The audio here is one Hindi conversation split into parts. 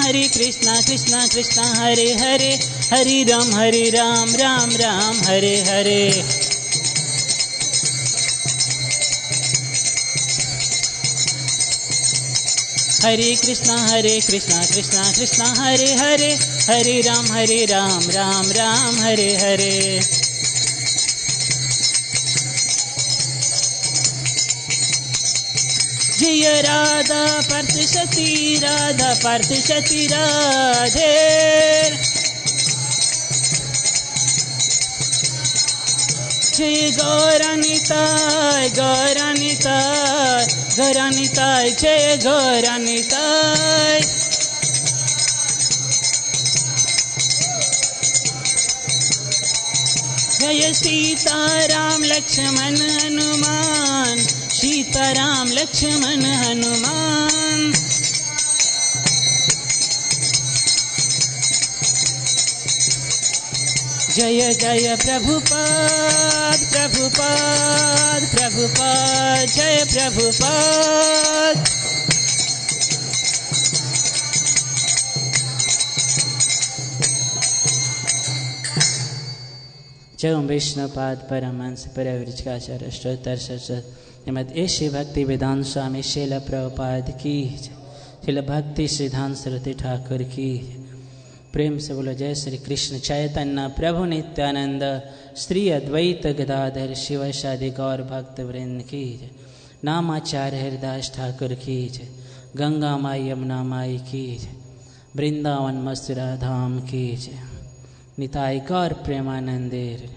हरे कृष्णा कृष्णा कृष्णा हरे हरे, हरे राम राम राम हरे हरे। हरे कृष्णा कृष्णा कृष्णा हरे हरे, हरे राम राम राम हरे हरे। जय राधा पार्थ सती राधे। जय गौरानिताय जय गौरानिताय। जय सीताराम लक्ष्मण हनुमान, सीताराम लक्ष्मण हनुमान। जय जय प्रभुपाद जय प्रभुपाद। जय ओम विष्णुपाद परमहंस परिव्राजकाचार्य अष्टोत्तर शतशत श्रीमद् श्री भक्ति वेदांत स्वामी श्रील प्रभुपाद की, श्रील भक्ति सिद्धांत सरस्वती ठाकुर की। प्रेम से बोलो जय श्री कृष्ण चैतन्य प्रभु नित्यानंद, श्री अद्वैत गदाधर शिवशादि गौर भक्त वृंद की। नामाचार्य हरिदास ठाकुर की, गंगा माई यमुना माई की, वृंदावन मथुरा धाम की। निताय गौर प्रेमानंदे।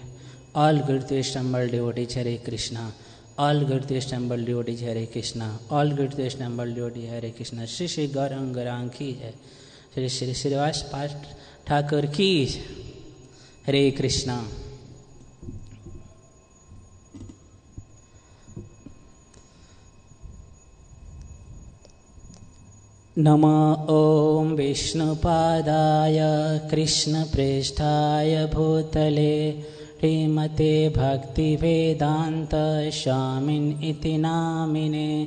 ऑल गुड तेम्बल डिवोटीज हरे कृष्णा, ऑल गुड तेम्बल डिवोटीज हरे कृष्णा, ऑल गुड तेम्बल डिवोटी हरे कृष्णा। श्री श्री गौरांग राम की जय, श्री श्री श्रीवास पाठ ठाकुर की हरे कृष्णा। नमो ॐ विष्णुपादाय कृष्णप्रेष्ठाय भूतले, श्रीमते भक्तिवेदान्त स्वामिन् इति नामिने।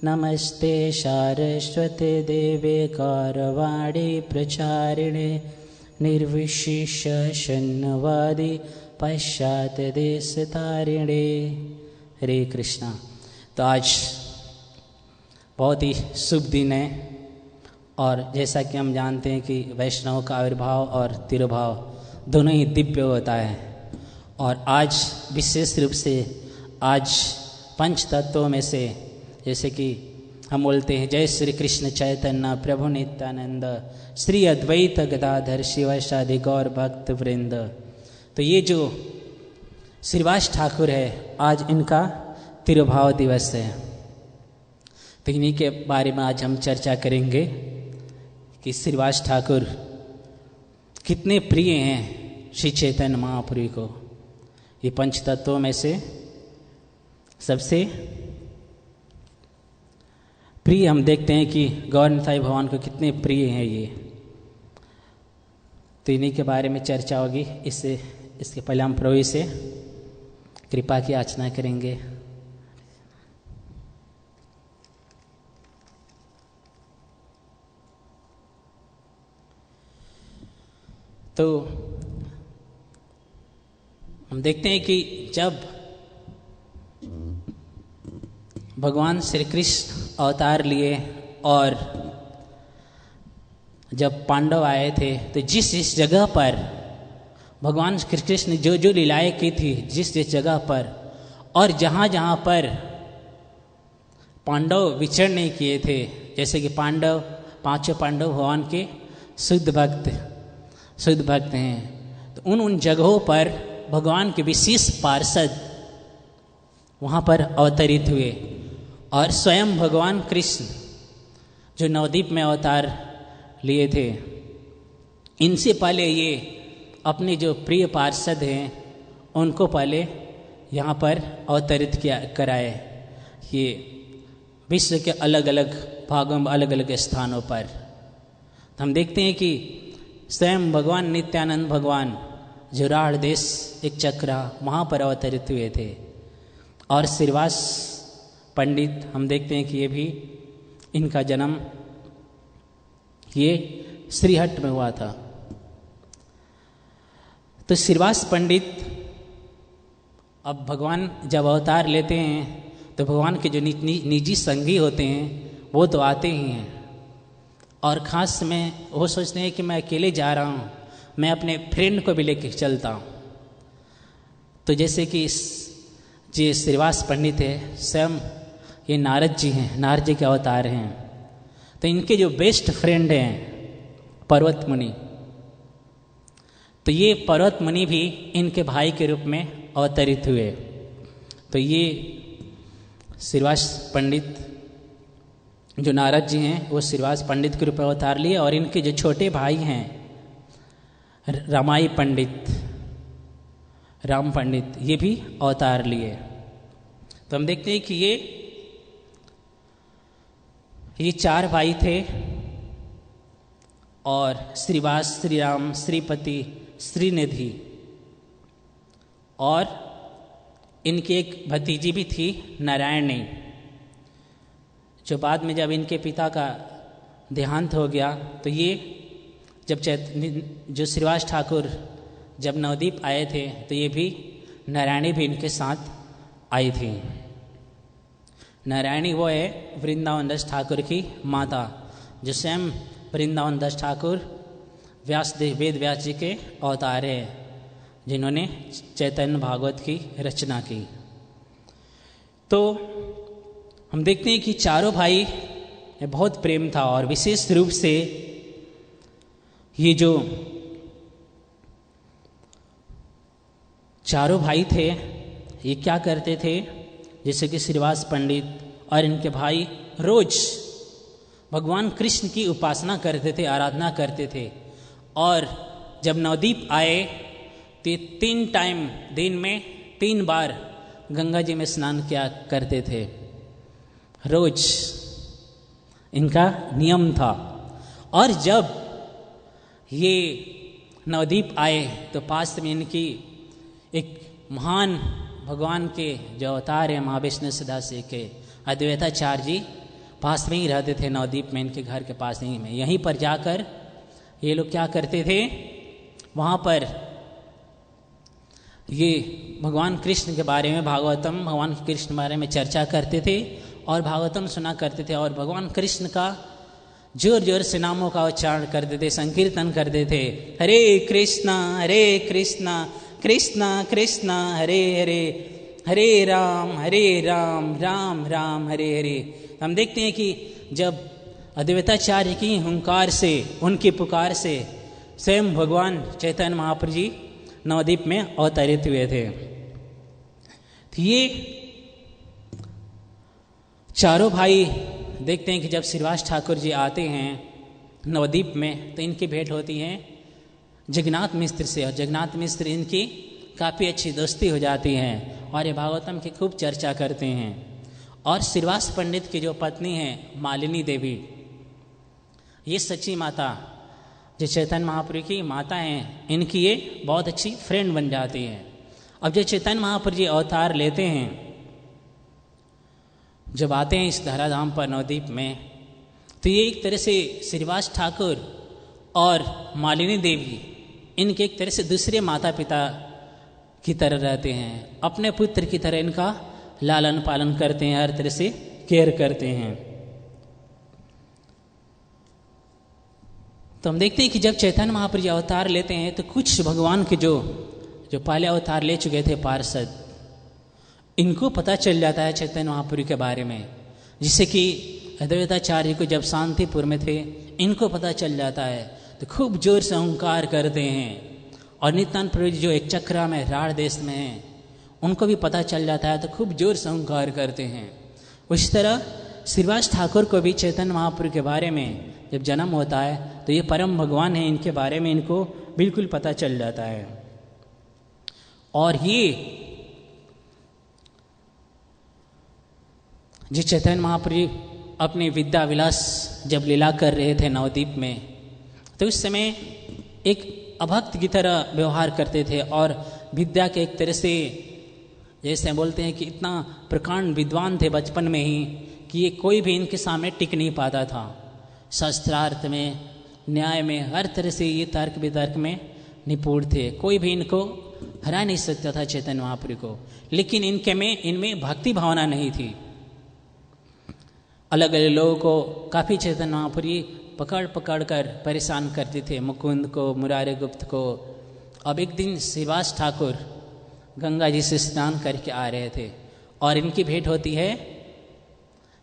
नमस्ते सारस्वते देवे गौरवाणी प्रचारिणे, निर्विशेष शून्यवादी पश्चात्देशतारिणे। हरे कृष्णा। तो आज बहुत ही शुभ दिन है, और जैसा कि हम जानते हैं कि वैष्णव का आविर्भाव और तिरुभाव दोनों ही दिव्य होता है। और आज विशेष रूप से आज पंच तत्वों में से, जैसे कि हम बोलते हैं जय श्री कृष्ण चैतन्य प्रभु नित्यानंद, श्री अद्वैत गदाधर शिवासादि गौर भक्त वृंद। तो ये जो श्रीवास ठाकुर है, आज इनका तिरुभाव दिवस है। तो इन्हीं के बारे में आज हम चर्चा करेंगे कि श्रीवास ठाकुर कितने प्रिय हैं श्री चैतन्य महाप्रभु को। ये पंच तत्वों में से सबसे प्रिय हम देखते हैं कि गौरनिताई भगवान को कितने प्रिय हैं ये। तो इन्हीं के बारे में चर्चा होगी। इसके पहले हम प्रभु से कृपा की याचना करेंगे। तो हम देखते हैं कि जब भगवान श्री कृष्ण अवतार लिए और जब पांडव आए थे, तो जिस जगह पर भगवान श्री कृष्ण ने जो लीलाएं की थी, जिस जगह पर और जहाँ पर पांडव विचरण नहीं किए थे, जैसे कि पांचों पांडव भगवान के शुद्ध भक्त हैं, तो उन जगहों पर भगवान के विशेष पार्षद वहाँ पर अवतरित हुए। और स्वयं भगवान कृष्ण जो नवद्वीप में अवतार लिए थे, इनसे पहले ये अपने जो प्रिय पार्षद हैं उनको पहले यहाँ पर अवतरित कराए। ये विश्व के अलग अलग भागों में अलग अलग स्थानों पर। तो हम देखते हैं कि स्वयं भगवान नित्यानंद भगवान जो राढ़ देश एक चक्रा वहाँ पर अवतरित हुए थे। और श्रीवास पंडित हम देखते हैं कि ये भी इनका जन्म ये श्रीहट्ट में हुआ था। तो श्रीवास पंडित अब भगवान जब अवतार लेते हैं तो भगवान के जो निजी संगी होते हैं वो तो आते ही हैं, और ख़ास में वो सोचते हैं कि मैं अकेले जा रहा हूँ, मैं अपने फ्रेंड को भी लेकर चलता हूँ। तो जैसे कि जी श्रीवास पंडित है, स्वयं ये नारद जी हैं, नारद जी के अवतार हैं। तो इनके जो बेस्ट फ्रेंड हैं पर्वत मुनि, तो ये पर्वत मुनि भी इनके भाई के रूप में अवतरित हुए। तो ये श्रीवास पंडित जो नारद जी हैं वो श्रीवास पंडित के रूप में अवतार लिए, और इनके जो छोटे भाई हैं रामाई पंडित, राम पंडित, ये भी अवतार लिए। तो हम देखते हैं कि ये चार भाई थे, और श्रीवास, श्री राम, श्रीपति, श्रीनिधि, और इनकी एक भतीजी भी थी नारायणी, जो बाद में जब इनके पिता का देहांत हो गया तो ये जब जो श्रीवास ठाकुर जब नवदीप आए थे तो ये भी नारायणी भी इनके साथ आई थी। नारायणी वो है वृंदावन दास ठाकुर की माता, जो स्वयं वृंदावन दास ठाकुर वेद व्यास जी के अवतार है, जिन्होंने चैतन्य भागवत की रचना की। तो हम देखते हैं कि चारों भाई में बहुत प्रेम था, और विशेष रूप से ये जो चारों भाई थे ये क्या करते थे, जैसे कि श्रीवास पंडित और इनके भाई रोज भगवान कृष्ण की उपासना करते थे, आराधना करते थे, और जब नवदीप आए तो 3 टाइम दिन में 3 बार गंगा जी में स्नान किया करते थे, रोज इनका नियम था। और जब ये नवदीप आए तो पास में इनकी एक महान भगवान के जो अवतार है महाविष्णु सदाशिव के अद्वैताचार्य जी पास में ही रहते थे, नवदीप में इनके घर के पास ही में। यहीं पर जाकर ये लोग क्या करते थे, वहाँ पर ये भगवान कृष्ण के बारे में भागवतम, भगवान कृष्ण के बारे में चर्चा करते थे और भागवतम सुना करते थे, और भगवान कृष्ण का जोर जोर से नामों का उच्चारण करते थे, संकीर्तन करते थे, हरे कृष्णा कृष्णा कृष्णा हरे हरे, हरे राम राम राम हरे हरे। हम देखते हैं कि जब अद्वैताचार्य की हुंकार से, उनकी पुकार से स्वयं भगवान चैतन्य महाप्रभु जी नवदीप में अवतरित हुए थे। तो ये चारों भाई देखते हैं कि जब श्रीवास ठाकुर जी आते हैं नवदीप में तो इनकी भेंट होती है जगन्नाथ मिश्र से, और जगन्नाथ मिश्र इनकी काफ़ी अच्छी दोस्ती हो जाती है और ये भागवतम की खूब चर्चा करते हैं। और श्रीवास पंडित की जो पत्नी है मालिनी देवी, ये सच्ची माता जो चैतन्य महाप्रभु की माता हैं, इनकी ये बहुत अच्छी फ्रेंड बन जाती है। अब जो चैतन्य महाप्रभु जी अवतार लेते हैं, जब आते हैं इस धराधाम पर नवदीप में, तो ये एक तरह से श्रीवास ठाकुर और मालिनी देवी इनके एक तरह से दूसरे माता पिता की तरह रहते हैं, अपने पुत्र की तरह इनका लालन पालन करते हैं, हर तरह से केयर करते हैं। तो हम देखते हैं कि जब चैतन्य महाप्रभु जी अवतार लेते हैं तो कुछ भगवान के जो पहले अवतार ले चुके थे पार्षद, इनको पता चल जाता है चैतन्य महाप्रभु के बारे में, जिससे कि अद्वैताचार्य को जब शांतिपुर में थे इनको पता चल जाता है तो खूब जोर से अहंकार करते हैं। और नित्यानंद प्रभु जी जो एक चक्रा में राढ़ देश में हैं, उनको भी पता चल जाता है तो खूब जोर से अहंकार करते हैं। उसी तरह श्रीवास ठाकुर को भी चैतन्य महाप्रभु के बारे में जब जन्म होता है तो ये परम भगवान हैं, इनके बारे में इनको बिल्कुल पता चल जाता है। और ये जो चैतन्य महाप्रभु अपने विद्या विलास जब लीला कर रहे थे नवदीप में, तो उस समय एक अभक्त की तरह व्यवहार करते थे और विद्या के एक तरह से जैसे बोलते हैं कि इतना प्रकांड विद्वान थे बचपन में ही कि ये कोई भी इनके सामने टिक नहीं पाता था। शास्त्रार्थ में न्याय में, हर तरह से ये तर्क वितर्क में निपुण थे। कोई भी इनको हरा नहीं सकता था चैतन्य महाप्रभु को। लेकिन इनमें भक्ति भावना नहीं थी। अलग अलग लोगों को काफ़ी चैतन्य महाप्रभु पकड़ पकड़ कर परेशान करते थे, मुकुंद को, मुरारी गुप्त को। अब एक दिन श्रीवास ठाकुर गंगा जी से स्नान करके आ रहे थे और इनकी भेंट होती है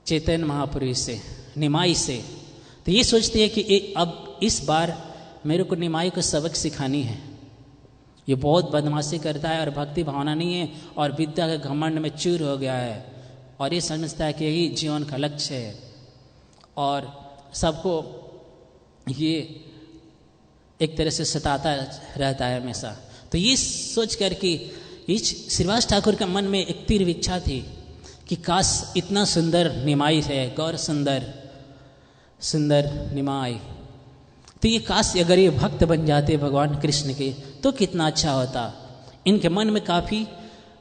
चैतन्य महाप्रभु से, निमाई से। तो ये सोचते हैं कि अब इस बार मेरे को निमाई को सबक सिखानी है। ये बहुत बदमाशी करता है और भक्ति भावना नहीं है और विद्या के घमंड में चूर हो गया है और ये समझता है कि यही जीवन का लक्ष्य है और सबको ये एक तरह से सताता रहता है हमेशा। तो ये सोच कर कि इस श्रीवास ठाकुर के मन में एक तीव्र इच्छा थी कि काश इतना सुंदर निमाई है, गौर सुंदर निमाई, तो ये काश अगर ये भक्त बन जाते भगवान कृष्ण के तो कितना अच्छा होता। इनके मन में काफ़ी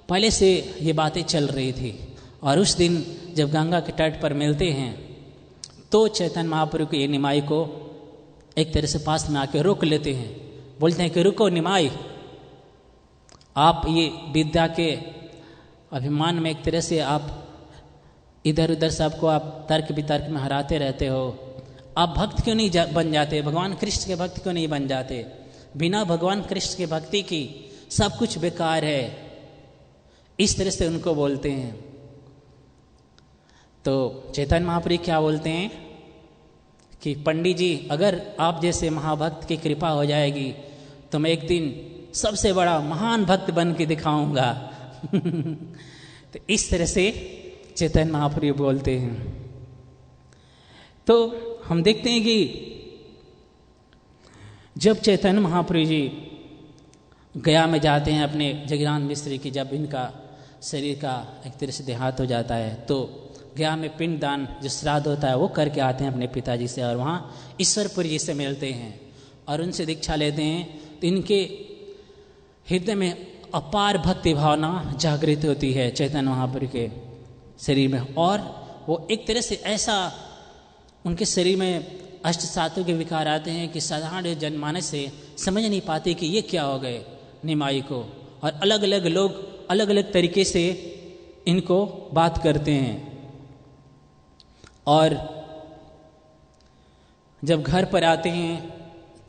पहले से ये बातें चल रही थी। और उस दिन जब गंगा के तट पर मिलते हैं तो चैतन्य महाप्रभु के ये निमाई को एक तरह से पास में आके रोक लेते हैं। बोलते हैं कि रुको निमाई, आप ये विद्या के अभिमान में एक तरह से आप इधर उधर सबको आप तर्क वितर्क में हराते रहते हो। आप भक्त क्यों नहीं बन जाते, भगवान कृष्ण के भक्त क्यों नहीं बन जाते? बिना भगवान कृष्ण के भक्ति की सब कुछ बेकार है। इस तरह से उनको बोलते हैं। तो चैतन्य महाप्रभु क्या बोलते हैं कि पंडित जी, अगर आप जैसे महाभक्त की कृपा हो जाएगी तो मैं एक दिन सबसे बड़ा महान भक्त बन के दिखाऊंगा। तो इस तरह से चैतन्य महाप्रभु बोलते हैं। तो हम देखते हैं कि जब चैतन्य महाप्रभु जी गया में जाते हैं अपने जगीरान मिश्र की, जब इनका शरीर का एक तरह से देहांत हो जाता है तो गया में पिंडदान जो श्राद्ध होता है वो करके आते हैं अपने पिताजी से और वहाँ ईश्वरपुरी जी से मिलते हैं और उनसे दीक्षा लेते हैं। तो इनके हृदय में अपार भक्ति भावना जागृत होती है चैतन्य महाप्रभु के शरीर में। और वो एक तरह से ऐसा उनके शरीर में अष्ट सातों के विकार आते हैं कि साधारण जनमानस से समझ नहीं पाते कि ये क्या हो गए निमाई को। और अलग अलग लोग अलग अलग तरीके से इनको बात करते हैं। और जब घर पर आते हैं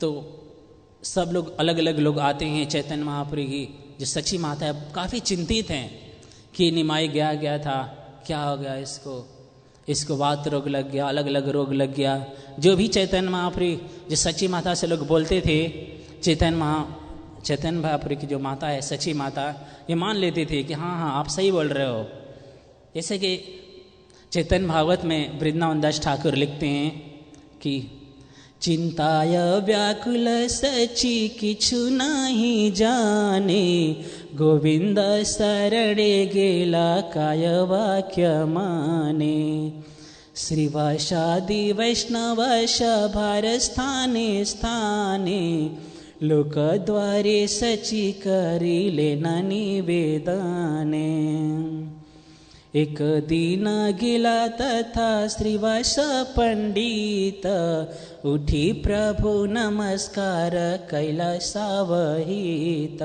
तो सब लोग अलग अलग लोग आते हैं। चैतन्य महाप्रभु की जो सची माता है काफ़ी चिंतित हैं कि निमाई गया था, क्या हो गया इसको वात रोग लग गया, अलग अलग रोग लग गया। जो भी चैतन्य महाप्रभु जो सची माता से लोग बोलते थे, चैतन्य महाप्रभु की जो माता है सची माता, ये मान लेते थे कि हाँ आप सही बोल रहे हो। जैसे कि चैतन्य भागवत में वृंदावन दास ठाकुर लिखते हैं कि चिंताय व्याकुल सची किछु नहीं जाने, गोविंद शरणे गेला काय वाक्य माने। श्रीवासादि वैष्णवश भार स्थाने स्थाने, लोकद्वारे सची करिले न निवेदने। एक दिन गेला तथा श्रीवास पंडित, उठी प्रभु नमस्कार कैला सावहित।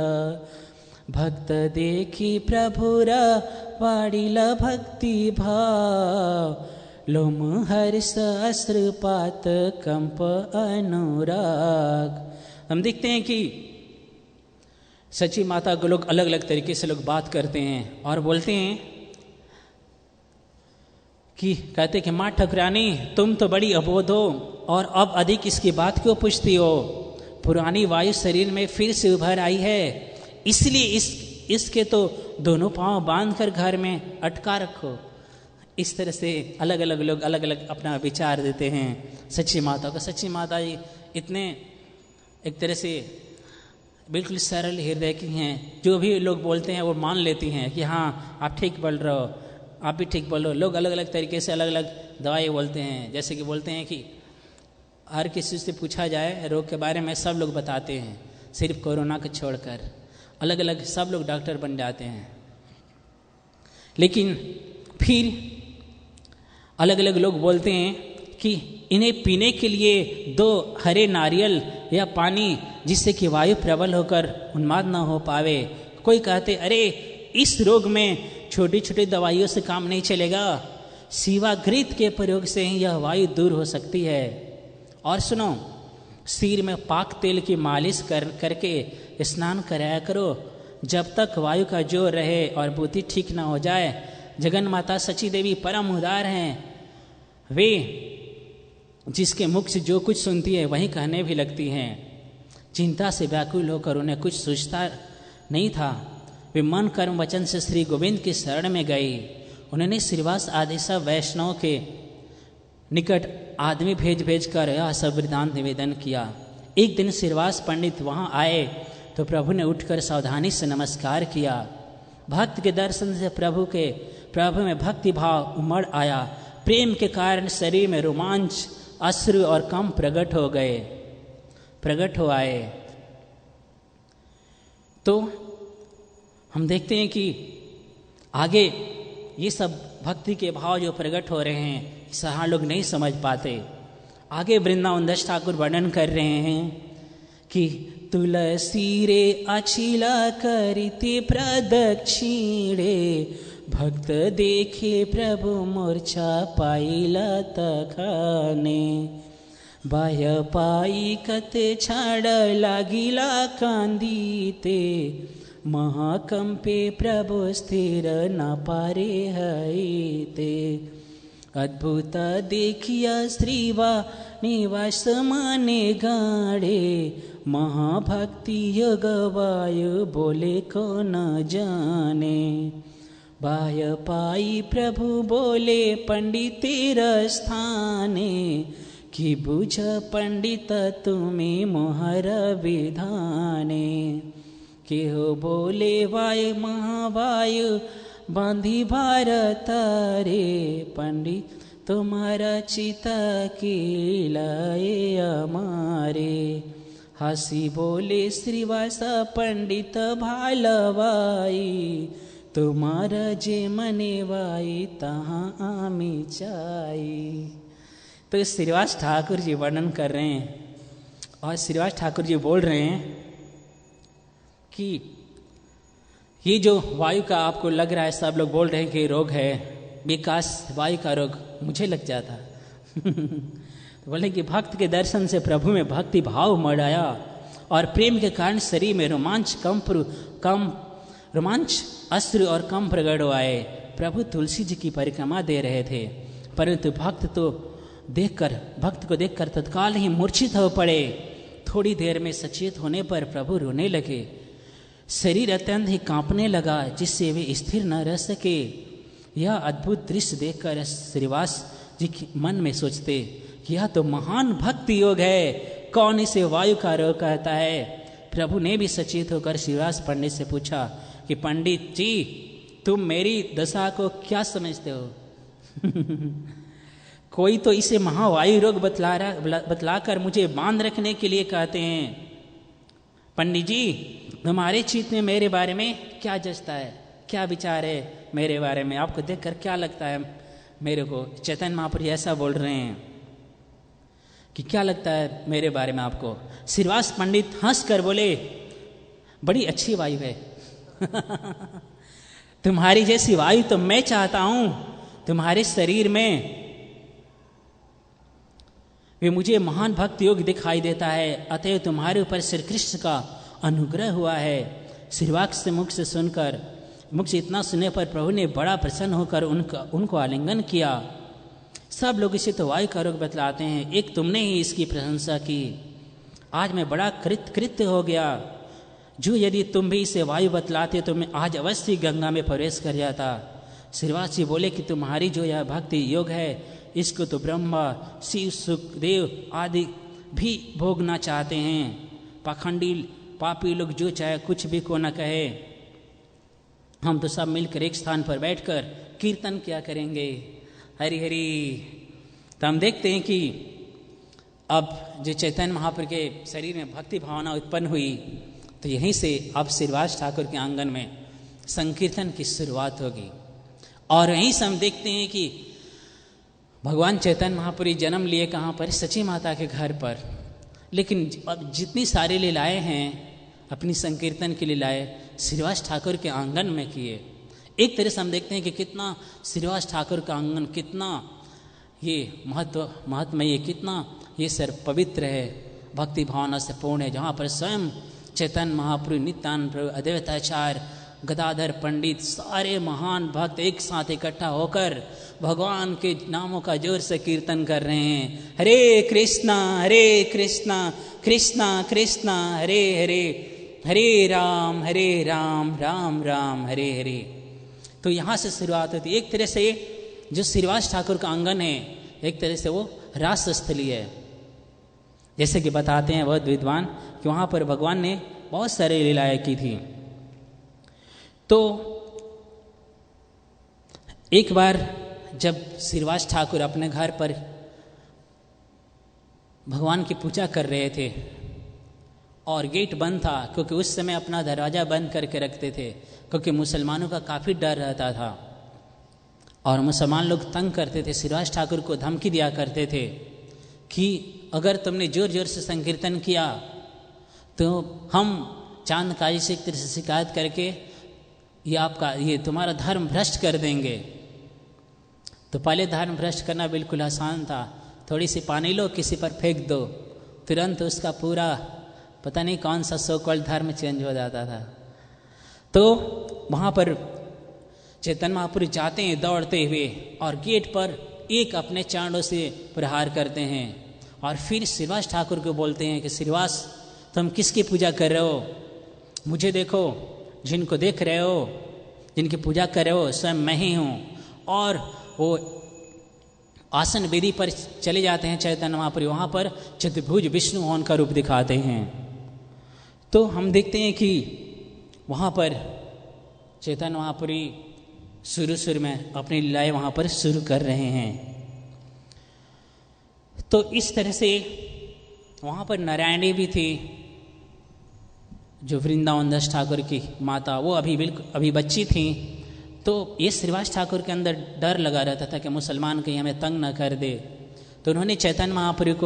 भक्त देखी प्रभुरा वाडिला भक्ति भाव, लोम हर्ष अश्रुपात कंप अनुराग। हम देखते हैं कि सची माता को लोग अलग अलग तरीके से लोग बात करते हैं और बोलते हैं कि कहते कि माँ ठकुरानी तुम तो बड़ी अबोध हो और अब अधिक इसकी बात क्यों पूछती हो? पुरानी वायु शरीर में फिर से उभर आई है, इसलिए इसके तो दोनों पांव बांध कर घर में अटका रखो। इस तरह से अलग अलग लोग अलग अलग अपना विचार देते हैं सच्ची माता को। सच्ची माता जी इतने एक तरह से बिल्कुल सरल हृदय की हैं, जो भी लोग बोलते हैं वो मान लेती हैं कि हाँ आप ठीक बोल रहे हो, आप भी ठीक बोल रहे हो। लोग अलग अलग तरीके से अलग अलग दवाई बोलते हैं। जैसे कि बोलते हैं कि हर किसी से पूछा जाए रोग के बारे में सब लोग बताते हैं, सिर्फ कोरोना को छोड़कर अलग अलग सब लोग डॉक्टर बन जाते हैं। लेकिन फिर अलग अलग लोग बोलते हैं कि इन्हें पीने के लिए 2 हरे नारियल या पानी, जिससे कि वायु प्रबल होकर उन्माद न हो पावे। कोई कहते अरे इस रोग में छोटी छोटी दवाइयों से काम नहीं चलेगा, शिवाघृत के प्रयोग से ही यह वायु दूर हो सकती है। और सुनो, सिर में पाक तेल की मालिश करके स्नान कराया करो, जब तक वायु का जोर रहे और बुद्धि ठीक ना हो जाए। जगन माता सची देवी परम उदार हैं, वे जिसके मुख से जो कुछ सुनती है वही कहने भी लगती हैं। चिंता से व्याकुल होकर उन्हें कुछ सूझता नहीं था। वे मन कर्म वचन से श्री गोविंद की शरण में गई। उन्होंने श्रीवास आदि सब वैष्णव के निकट आदमी भेज कर यह सब वृतांत निवेदन किया। एक दिन श्रीवास पंडित वहाँ आए तो प्रभु ने उठकर सावधानी से नमस्कार किया। भक्त के दर्शन से प्रभु में भक्ति भाव उमड़ आया। प्रेम के कारण शरीर में रोमांच, अश्रु और कंप प्रकट हो आए। तो हम देखते हैं कि आगे ये सब भक्ति के भाव जो प्रकट हो रहे हैं, सारा लोग नहीं समझ पाते। आगे वृंदावन दास ठाकुर वर्णन कर रहे हैं कि तुलसी रे अचिला करिते प्रदक्षिणे, भक्त देखे प्रभु मूर्छा पाइला तखने, बाह्य पाई कते छाड़ लागिला कांदीते, महाकंपे प्रभु स्थिर न पारे हईते, अद्भुत देखिया श्रीवा निवास माने गाड़े, महाभक्ति योग वायु बोले को न जाने, बाह्य पाई प्रभु बोले पंडितेर स्थाने, कि बुझ पंडित तुम्हें मोहर विधाने, केहो बोले वायु महावायु बांधी भारत रे, पंडित तुम्हारा चिता की लाए हमारे, हसी बोले श्रीवास पंडित भालवाई, तुम्हारा जे मने वाई तहाँ आमी चाई। तो श्रीवास ठाकुर जी वर्णन कर रहे हैं और श्रीवास ठाकुर जी बोल रहे हैं कि ये जो वायु का आपको लग रहा है, सब लोग बोल रहे हैं कि रोग है, विकास वायु का रोग मुझे लग जाता तो बोले कि भक्त के दर्शन से प्रभु में भक्ति भाव मर आया और प्रेम के कारण शरीर में रोमांच अश्रु और कम प्रकट हो आए। प्रभु तुलसी जी की परिक्रमा दे रहे थे, परंतु भक्त को देखकर तत्काल ही मूर्छित हो पड़े। थोड़ी देर में सचेत होने पर प्रभु रोने लगे। शरीर अत्यंत ही कांपने लगा, जिससे वे स्थिर न रह सके। यह अद्भुत दृश्य देखकर श्रीवास जी मन में सोचते कि यह तो महान भक्ति योग है, कौन इसे वायु का रोग कहता है। प्रभु ने भी सचेत होकर श्रीवास पंडित से पूछा कि पंडित जी, तुम मेरी दशा को क्या समझते हो? कोई तो इसे महावायु रोग बतलाकर मुझे बांध रखने के लिए कहते हैं। पंडित जी, तुम्हारे चित्त में मेरे बारे में क्या जचता है, क्या विचार है मेरे बारे में? आपको देखकर क्या लगता है मेरे को? चैतन्य महाप्रभु ऐसा बोल रहे हैं कि क्या लगता है मेरे बारे में आपको? श्रीवास पंडित हंस कर बोले, बड़ी अच्छी वायु है तुम्हारी जैसी वायु तो मैं चाहता हूं तुम्हारे शरीर में। वे मुझे महान भक्ति योग दिखाई देता है, अतएव तुम्हारे ऊपर श्री कृष्ण का अनुग्रह हुआ है। श्रीवास से मुख से इतना सुनने पर प्रभु ने बड़ा प्रसन्न होकर उनको आलिंगन किया। सब लोग इसे तो वायु का रोग बतलाते हैं, एक तुमने ही इसकी प्रशंसा की। आज मैं बड़ा कृत्य हो गया, जो यदि तुम भी इसे वायु बतलाते तो मैं आज अवश्य गंगा में प्रवेश कर जाता। श्रीवास जी बोले कि तुम्हारी जो यह भक्ति योग है, इसको तो ब्रह्मा, शिव, सुखदेव आदि भी भोगना चाहते हैं। पाखंडी पापी लोग जो चाहे कुछ भी को न कहे, हम तो सब मिलकर एक स्थान पर बैठकर कीर्तन क्या करेंगे, हरि हरि। तो हम देखते हैं कि अब जो चैतन्य महाप्रभु के शरीर में भक्ति भावना उत्पन्न हुई, तो यहीं से अब श्रीवास ठाकुर के आंगन में संकीर्तन की शुरुआत होगी। और यहीं से हम देखते हैं कि भगवान चैतन्य महापुरी जन्म लिए कहाँ पर? सची माता के घर पर। लेकिन अब जितनी सारी लीलाएं हैं, अपनी संकीर्तन की लीलाएं श्रीवास ठाकुर के आंगन में किए। एक तरह से हम देखते हैं कि कितना श्रीवास ठाकुर का आंगन कितना ये महत्वमय, कितना ये सर पवित्र है, भक्ति भावना से पूर्ण है, जहाँ पर स्वयं चैतन्य महाप्रभु, नित्यानंद प्रभु, अद्वैताचार्य, गदाधर पंडित, सारे महान भक्त एक साथ इकट्ठा होकर भगवान के नामों का जोर से कीर्तन कर रहे हैं। हरे कृष्णा कृष्णा कृष्णा हरे हरे, हरे राम राम राम हरे हरे। तो यहाँ से शुरुआत होती है। एक तरह से जो श्रीवास ठाकुर का आंगन है, एक तरह से वो रास स्थली है। जैसे कि बताते हैं बहुत विद्वान कि वहाँ पर भगवान ने बहुत सारी लीलाएं की थी। तो एक बार जब श्रीवास ठाकुर अपने घर पर भगवान की पूजा कर रहे थे और गेट बंद था, क्योंकि उस समय अपना दरवाज़ा बंद करके रखते थे, क्योंकि मुसलमानों का काफ़ी डर रहता था और मुसलमान लोग तंग करते थे। श्रीवास ठाकुर को धमकी दिया करते थे कि अगर तुमने जोर जोर से संकीर्तन किया तो हम चांद काजी से एक तरह से शिकायत करके ये तुम्हारा धर्म भ्रष्ट कर देंगे। तो पहले धर्म भ्रष्ट करना बिल्कुल आसान था। थोड़ी सी पानी लो, किसी पर फेंक दो, तुरंत उसका पूरा पता नहीं कौन सा सो कॉल्ड धर्म चेंज हो जाता था। तो वहाँ पर चैतन्य महापुरुष जाते हैं दौड़ते हुए और गेट पर एक अपने चांडों से प्रहार करते हैं और फिर श्रीवास ठाकुर को बोलते हैं कि श्रीवास, तुम किसकी पूजा कर रहे हो? मुझे देखो, जिनको देख रहे हो, जिनकी पूजा कर रहे हो, स्वयं मैं ही हूँ। और वो आसन वेदी पर चले जाते हैं चैतन्य महापुरुष, वहाँ पर चतुर्भुज विष्णु मोहन का रूप दिखाते हैं। तो हम देखते हैं कि वहाँ पर चैतन्य महापुरुष शुरू में अपनी लीलाएं वहाँ पर शुरू कर रहे हैं। तो इस तरह से वहाँ पर नारायणी भी थी, जो वृंदावन दास ठाकुर की माता, वो अभी बच्ची थी। तो ये श्रीवास ठाकुर के अंदर डर लगा रहता था कि मुसलमान कहीं हमें तंग न कर दे। तो उन्होंने चैतन्य महापुरुष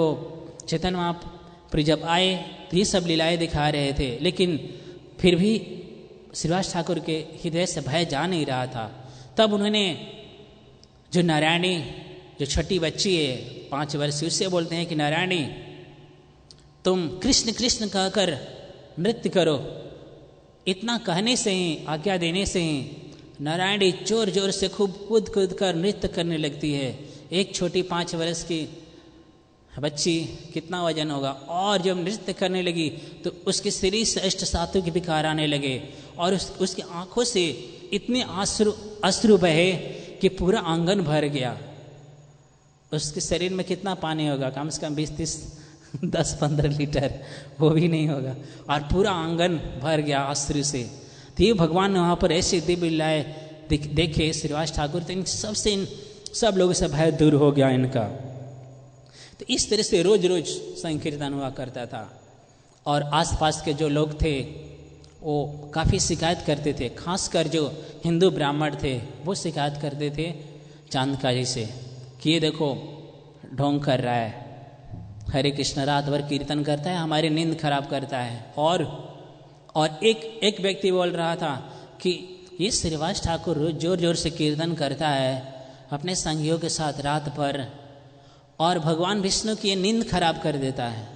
जब आए तो ये सब लीलाएं दिखा रहे थे, लेकिन फिर भी श्रीवास ठाकुर के हृदय से भय जा नहीं रहा था। तब उन्होंने जो नारायणी, जो छोटी बच्ची है 5 वर्ष की, उससे बोलते हैं कि नारायणी, तुम कृष्ण कृष्ण कहकर नृत्य करो। इतना कहने से ही, आज्ञा देने से ही नारायणी जोर जोर से खूब कूद कूद कर नृत्य करने लगती है। एक छोटी 5 वर्ष की बच्ची, कितना वजन होगा, और जब नृत्य करने लगी तो उसके शरीर से अष्ट सातु के विकार आने लगे और उसकी आंखों से इतने अश्रु बहे कि पूरा आंगन भर गया। उसके शरीर में कितना पानी होगा? कम से कम 20-30 10-15 लीटर, वो भी नहीं होगा, और पूरा आंगन भर गया अश्रु से। तो ये भगवान ने वहाँ पर ऐसे दिव्य लीलाएं देखे श्रीवास ठाकुर, तो इन सब लोगों से भय दूर हो गया इनका। तो इस तरह से रोज रोज संकीर्तन हुआ करता था और आसपास के जो लोग थे वो काफ़ी शिकायत करते थे, खासकर जो हिंदू ब्राह्मण थे वो शिकायत करते थे चांद काजी से कि ये देखो ढोंग कर रहा है, हरे कृष्ण रात भर कीर्तन करता है, हमारी नींद खराब करता है। और एक व्यक्ति बोल रहा था कि ये श्रीवास ठाकुर रोज जोर जोर से कीर्तन करता है अपने संगियों के साथ रात भर, और भगवान विष्णु की ये नींद खराब कर देता है।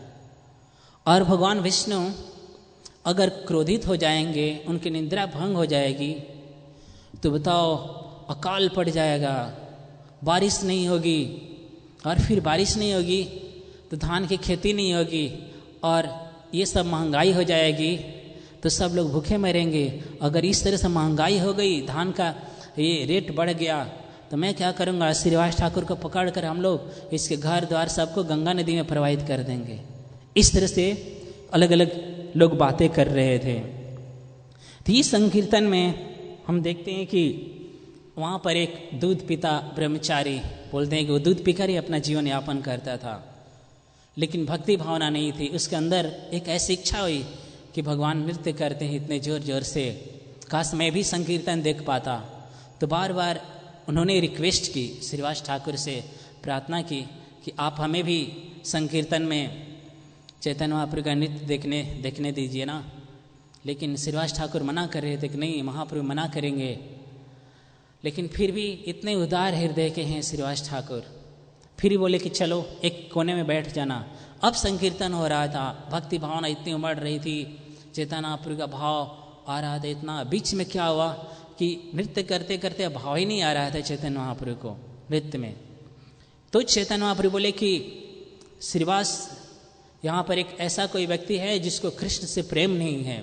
और भगवान विष्णु अगर क्रोधित हो जाएंगे, उनकी निद्रा भंग हो जाएगी, तो बताओ अकाल पड़ जाएगा, बारिश नहीं होगी, और फिर बारिश नहीं होगी तो धान की खेती नहीं होगी, और ये सब महंगाई हो जाएगी तो सब लोग भूखे मरेंगे। अगर इस तरह से महंगाई हो गई, धान का ये रेट बढ़ गया, तो मैं क्या करूँगा? श्रीवास ठाकुर को पकड़ कर हम लोग इसके घर द्वार सबको गंगा नदी में प्रवाहित कर देंगे। इस तरह से अलग अलग लोग बातें कर रहे थे। तो इस संकीर्तन में हम देखते हैं कि वहाँ पर एक दूध पिता ब्रह्मचारी, बोलते हैं कि वो दूध पीकर ही अपना जीवन यापन करता था, लेकिन भक्ति भावना नहीं थी उसके अंदर। एक ऐसी इच्छा हुई कि भगवान नृत्य करते हैं इतने जोर जोर से, काश मैं भी संकीर्तन देख पाता। तो बार बार उन्होंने रिक्वेस्ट की श्रीवास ठाकुर से प्रार्थना की कि आप हमें भी संकीर्तन में चैतन्य महाप्रभु का नृत्य देखने दीजिए ना। लेकिन श्रीवास ठाकुर मना कर रहे थे कि नहीं, महाप्रभु मना करेंगे। लेकिन फिर भी इतने उदार हृदय के हैं श्रीवास ठाकुर, फिर बोले कि चलो एक कोने में बैठ जाना। अब संकीर्तन हो रहा था, भक्ति भावना इतनी उमड़ रही थी, चैतन्य महाप्रभु का भाव आ रहा था इतना। बीच में क्या हुआ कि नृत्य करते करते भाव ही नहीं आ रहा था चैतन्य महाप्रभु को नृत्य में। तो चैतन्य महाप्रभु बोले कि श्रीवास, यहाँ पर एक ऐसा कोई व्यक्ति है जिसको कृष्ण से प्रेम नहीं है,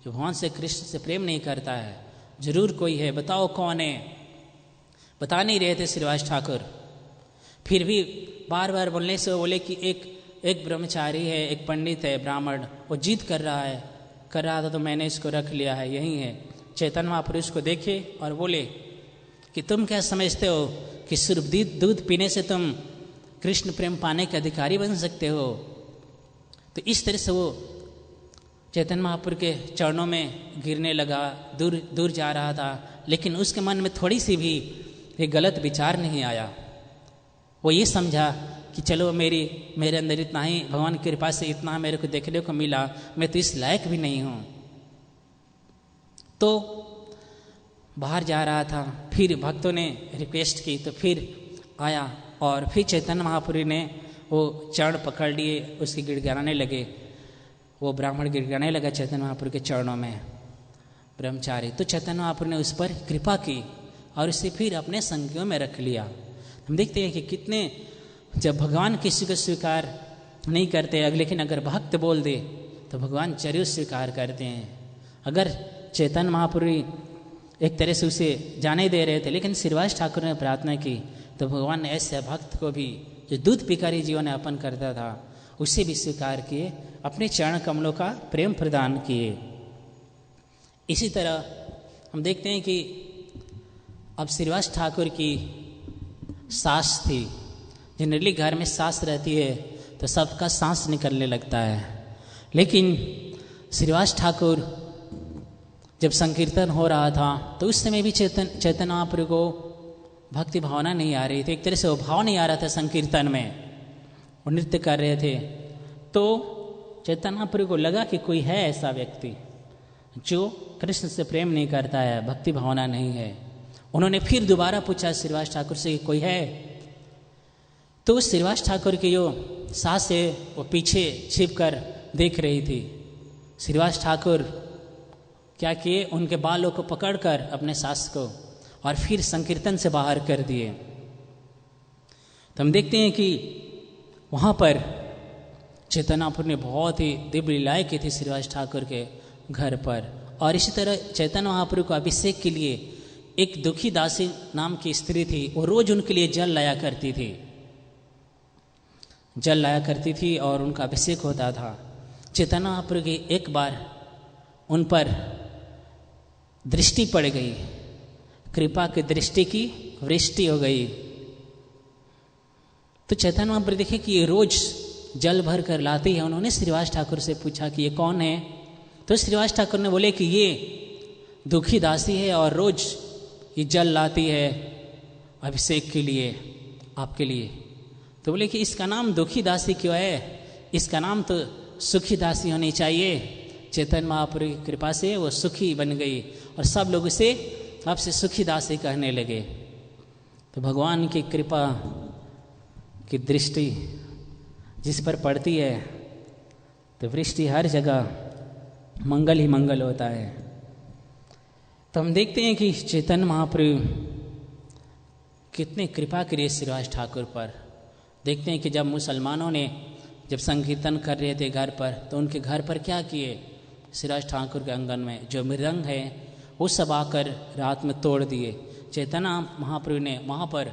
जो भगवान से कृष्ण से प्रेम नहीं करता है। जरूर कोई है, बताओ कौन है। बता नहीं रहे थे श्रीवास ठाकुर। फिर भी बार बार बोलने से बोले कि एक ब्रह्मचारी है, एक पंडित है, ब्राह्मण, वो जिद कर रहा था तो मैंने इसको रख लिया है, यही है। चैतन्य महाप्रभु उसको देखे और बोले कि तुम क्या समझते हो कि सिर्फ दूध पीने से तुम कृष्ण प्रेम पाने के अधिकारी बन सकते हो। तो इस तरह से वो चैतन्य महाप्रभु के चरणों में गिरने लगा, दूर जा रहा था। लेकिन उसके मन में थोड़ी सी भी एक गलत विचार नहीं आया। वो ये समझा कि चलो मेरे अंदर इतना ही, भगवान की कृपा से इतना मेरे को देखने को मिला, मैं तो इस लायक भी नहीं हूँ। तो बाहर जा रहा था, फिर भक्तों ने रिक्वेस्ट की तो फिर आया और फिर चैतन्य महाप्रभु ने वो चरण पकड़ लिए, उसके गिड़गिड़ाने लगे। वो ब्राह्मण गिड़गिड़ाने लगा चैतन्य महाप्रभु के चरणों में, ब्रह्मचारी। तो चैतन्य महाप्रभु ने उस पर कृपा की और उसे फिर अपने संगियों में रख लिया। हम देखते हैं कि कितने, जब भगवान किसी को स्वीकार नहीं करते, लेकिन अगर भक्त बोल दे तो भगवान जरूर स्वीकार करते हैं। अगर चैतन्य महाप्रभु एक तरह से उसे जाने दे रहे थे, लेकिन श्रीवास ठाकुर ने प्रार्थना की तो भगवान ने ऐसे भक्त को भी, जो दूध पीकर ही जीवन यापन करता था, उसे भी स्वीकार किए, अपने चरण कमलों का प्रेम प्रदान किए। इसी तरह हम देखते हैं कि अब श्रीवास ठाकुर की सास थी। जनरली घर में सास रहती है तो सबका सांस निकलने लगता है, लेकिन श्रीवास ठाकुर जब संकीर्तन हो रहा था तो उस समय भी चैतन्य महाप्रभु को भक्ति भावना नहीं आ रही थी, एक तरह से वो भाव नहीं आ रहा था संकीर्तन में। वो नृत्य कर रहे थे तो चैतन्य महाप्रभु को लगा कि कोई है ऐसा व्यक्ति जो कृष्ण से प्रेम नहीं करता है, भक्ति भावना नहीं है। उन्होंने फिर दोबारा पूछा श्रीवास ठाकुर से कि कोई है। तो श्रीवास ठाकुर की जो सास है वो पीछे छिप कर देख रही थी। श्रीवास ठाकुर क्या किए, उनके बालों को पकड़कर अपने सास को और फिर संकीर्तन से बाहर कर दिए। तो हम देखते हैं कि वहाँ पर चैतन्य महाप्रभु ने बहुत ही दिव्य लीलाएं की थी श्रीवास ठाकुर के घर पर। और इसी तरह चैतन्य महाप्रभु को अभिषेक के लिए एक दुखी दासी नाम की स्त्री थी, वो रोज उनके लिए जल लाया करती थी और उनका अभिषेक होता था। चैतन्य महाप्रभु की एक बार उन पर दृष्टि पड़ गई, कृपा की दृष्टि की वृष्टि हो गई। तो चैतन्य महाप्रभु देखे कि ये रोज जल भर कर लाती है। उन्होंने श्रीवास ठाकुर से पूछा कि ये कौन है। तो श्रीवास ठाकुर ने बोले कि ये दुखी दासी है और रोज ये जल लाती है अभिषेक के लिए, आपके लिए। तो बोले कि इसका नाम दुखी दासी क्यों है, इसका नाम तो सुखी दासी होनी चाहिए। चैतन्य महाप्रभु की कृपा से वो सुखी बन गई और सब लोग उसे अब से सुखी दासी कहने लगे। तो भगवान की कृपा की दृष्टि जिस पर पड़ती है तो वृष्टि हर जगह मंगल ही मंगल होता है। तो हम देखते हैं कि चैतन्य महाप्रभु कितने कृपा करिए श्रीवास ठाकुर पर। देखते हैं कि जब मुसलमानों ने जब संकीर्तन कर रहे थे घर पर, तो उनके घर पर क्या किए, श्रीवास ठाकुर के आंगन में जो मृदंग है वो सब आकर रात में तोड़ दिए। चैतन्य महाप्रभु ने वहाँ पर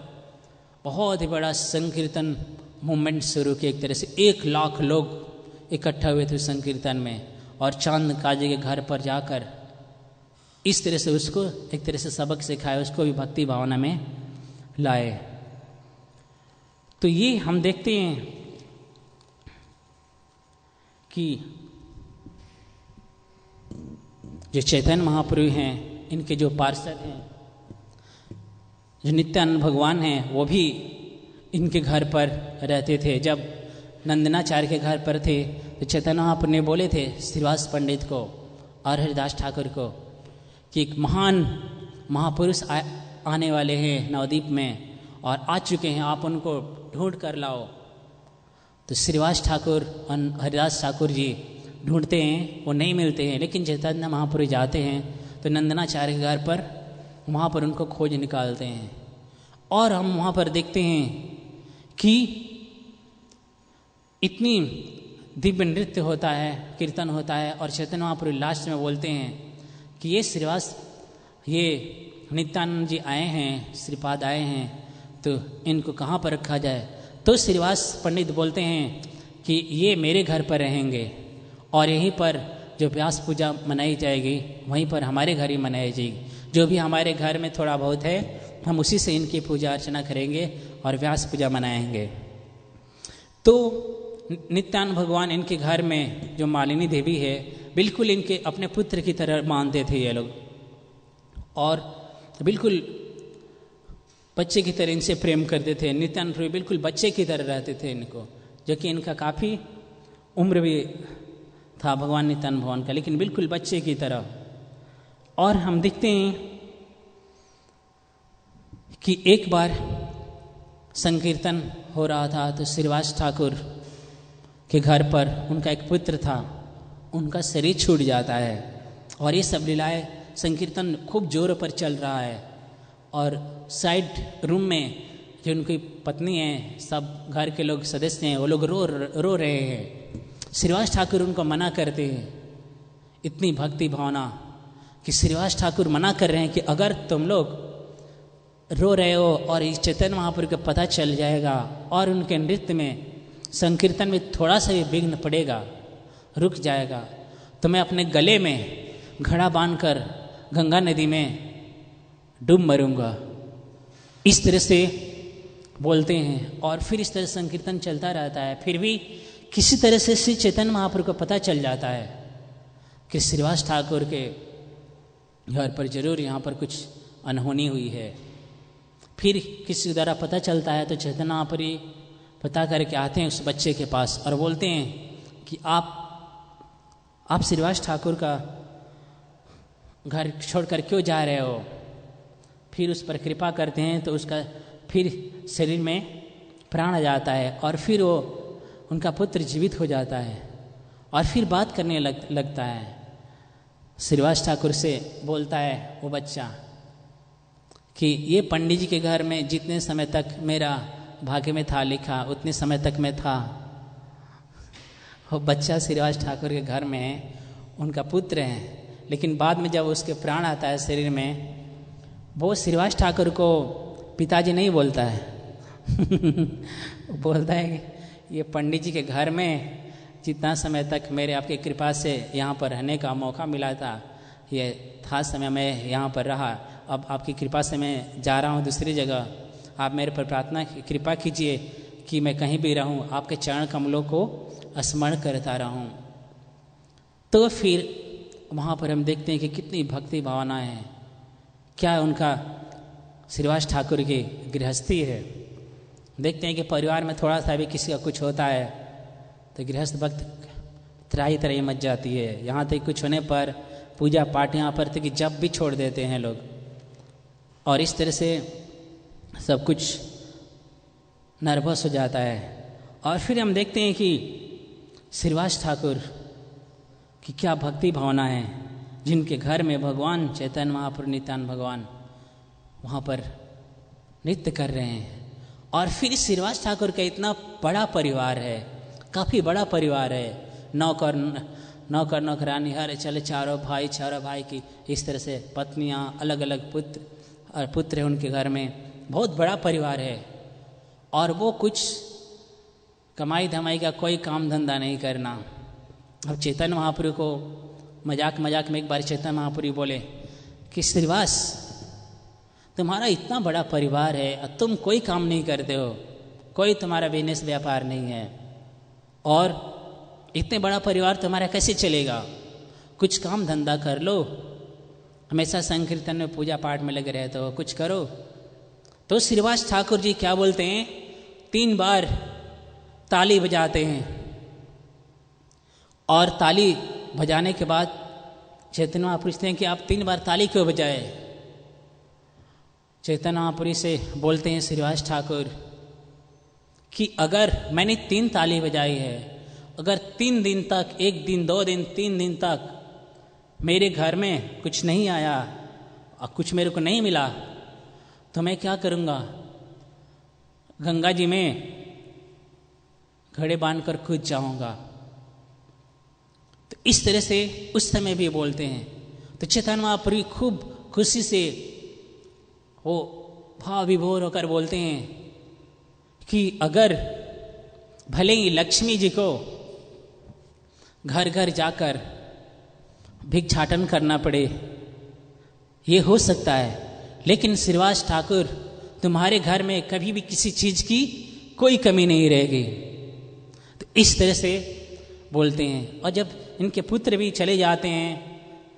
बहुत ही बड़ा संकीर्तन मूवमेंट शुरू किया। एक तरह से 1 लाख लोग इकट्ठा हुए थे संकीर्तन में, और चांद काजी के घर पर जाकर इस तरह से उसको एक तरह से सबक सिखाया, उसको भी भक्ति भावना में लाए। तो ये हम देखते हैं कि जो चैतन्य महाप्रभु हैं, इनके जो पार्षद हैं, जो नित्यानंद भगवान हैं, वो भी इनके घर पर रहते थे। जब नंदनाचार्य के घर पर थे तो चैतन्य महाप्रभु ने बोले थे श्रीवास पंडित को और हरिदास ठाकुर को कि एक महान महापुरुष आने वाले हैं नवद्वीप में और आ चुके हैं, आप उनको ढूंढ कर लाओ। तो श्रीवास ठाकुर और हरिदास ठाकुर जी ढूंढते हैं, वो नहीं मिलते हैं, लेकिन चैतन्य महाप्रभु जाते हैं तो नंदनाचार्य के घर पर वहाँ पर उनको खोज निकालते हैं। और हम वहाँ पर देखते हैं कि इतनी दिव्य नृत्य होता है, कीर्तन होता है, और चैतन्य महाप्रभु लास्ट में बोलते हैं कि ये श्रीवास, ये नित्यानंद जी आए हैं, श्रीपाद आए हैं, तो इनको कहाँ पर रखा जाए। तो श्रीवास पंडित बोलते हैं कि ये मेरे घर पर रहेंगे और यहीं पर जो व्यास पूजा मनाई जाएगी वहीं पर हमारे घर ही मनाई जाएगी। जो भी हमारे घर में थोड़ा बहुत है हम उसी से इनकी पूजा अर्चना करेंगे और व्यास पूजा मनाएंगे। तो नित्यानंद भगवान इनके घर में जो मालिनी देवी है बिल्कुल इनके अपने पुत्र की तरह मानते थे ये लोग, और बिल्कुल बच्चे की तरह इनसे प्रेम करते थे। नित्यानंद प्रभु बिल्कुल बच्चे की तरह रहते थे इनको, जो कि इनका काफ़ी उम्र भी था भगवान नित्यानंद भगवान का, लेकिन बिल्कुल बच्चे की तरह। और हम देखते हैं कि एक बार संकीर्तन हो रहा था तो श्रीवास ठाकुर के घर पर उनका एक पुत्र था, उनका शरीर छूट जाता है और ये सब लीलाएं संकीर्तन खूब जोर पर चल रहा है। और साइड रूम में जो उनकी पत्नी है, सब घर के लोग सदस्य हैं, वो लोग रो रहे हैं। श्रीवास ठाकुर उनको मना करते हैं, इतनी भक्ति भावना कि श्रीवास ठाकुर मना कर रहे हैं कि अगर तुम लोग रो रहे हो और इस चैतन्य महाप्रभु को पता चल जाएगा और उनके नृत्य में संकीर्तन में थोड़ा सा भी विघ्न पड़ेगा, रुक जाएगा, तो मैं अपने गले में घड़ा बांधकर गंगा नदी में डूब मरूंगा। इस तरह से बोलते हैं और फिर इस तरह संकीर्तन चलता रहता है। फिर भी किसी तरह से श्री चैतन्य महाप्रभु को पता चल जाता है कि श्रीवास ठाकुर के घर पर जरूर यहाँ पर कुछ अनहोनी हुई है। फिर किसी द्वारा पता चलता है तो चैतन्य महाप्रभु पता करके आते हैं उस बच्चे के पास और बोलते हैं कि आप श्रीवास ठाकुर का घर छोड़कर क्यों जा रहे हो। फिर उस पर कृपा करते हैं तो उसका फिर शरीर में प्राण आ जाता है और फिर वो उनका पुत्र जीवित हो जाता है और फिर बात करने लगता है। श्रीवास ठाकुर से बोलता है वो बच्चा कि ये पंडित जी के घर में जितने समय तक मेरा भाग्य में था लिखा उतने समय तक मैं था। वो बच्चा श्रीवास ठाकुर के घर में है, उनका पुत्र है, लेकिन बाद में जब उसके प्राण आता है शरीर में, वो श्रीवास ठाकुर को पिताजी नहीं बोलता है बोलता है कि ये पंडित जी के घर में जितना समय तक मेरे आपकी कृपा से यहाँ पर रहने का मौका मिला था, ये था समय मैं यहाँ पर रहा। अब आपकी कृपा से मैं जा रहा हूँ दूसरी जगह, आप मेरे पर प्रार्थना कृपा कीजिए कि मैं कहीं भी रहूँ आपके चरण कमलों को स्मरण करता रहूँ। तो फिर वहाँ पर हम देखते हैं कि कितनी भक्ति भावना है, क्या उनका श्रीवास ठाकुर की गृहस्थी है। देखते हैं कि परिवार में थोड़ा सा भी किसी का कुछ होता है तो गृहस्थ भक्त त्राही तरह मच जाती है। यहाँ तक कुछ होने पर पूजा पाठ यहाँ पर तक कि जब भी छोड़ देते हैं लोग, और इस तरह से सब कुछ नर्वस हो जाता है। और फिर हम देखते हैं कि श्रीवास ठाकुर की क्या भक्ति भावना है, जिनके घर में भगवान चैतन्य महाप्रभु नित्यानंद भगवान वहाँ पर नृत्य कर रहे हैं। और फिर श्रीवास ठाकुर का इतना बड़ा परिवार है, काफ़ी बड़ा परिवार है, नौकर नौकरानी हर चले चारों भाई की इस तरह से पत्नियाँ, अलग अलग पुत्र हैं उनके घर में, बहुत बड़ा परिवार है। और वो कुछ कमाई धमाई का कोई काम धंधा नहीं करना। अब चैतन्य महाप्रभु को मजाक में एक बार चैतन्य महाप्रभु बोले कि श्रीवास तुम्हारा इतना बड़ा परिवार है और तुम कोई काम नहीं करते हो, कोई तुम्हारा बिजनेस व्यापार नहीं है, और इतने बड़ा परिवार तुम्हारा कैसे चलेगा, कुछ काम धंधा कर लो, हमेशा संकीर्तन में पूजा पाठ में लगे रहते हो, कुछ करो। तो श्रीवास ठाकुर जी क्या बोलते हैं, 3 बार ताली बजाते हैं और ताली बजाने के बाद चैतन्य महापुरुष पूछते हैं कि आप 3 बार ताली क्यों बजाए। चैतन्य महापुरुष से बोलते हैं श्रीवास ठाकुर कि अगर मैंने 3 ताली बजाई है, अगर 3 दिन तक, 1 दिन 2 दिन 3 दिन तक मेरे घर में कुछ नहीं आया और कुछ मेरे को नहीं मिला तो मैं क्या करूँगा? गंगा जी में घड़े बांधकर कूद जाऊँगा। तो इस तरह से उस समय भी बोलते हैं। तो चैतन्य महाप्रभु खूब खुशी से वो भाव विभोर होकर बोलते हैं कि अगर भले ही लक्ष्मी जी को घर घर जाकर भिक्षाटन करना पड़े, ये हो सकता है, लेकिन श्रीवास ठाकुर तुम्हारे घर में कभी भी किसी चीज की कोई कमी नहीं रहेगी। तो इस तरह से बोलते हैं। और जब इनके पुत्र भी चले जाते हैं,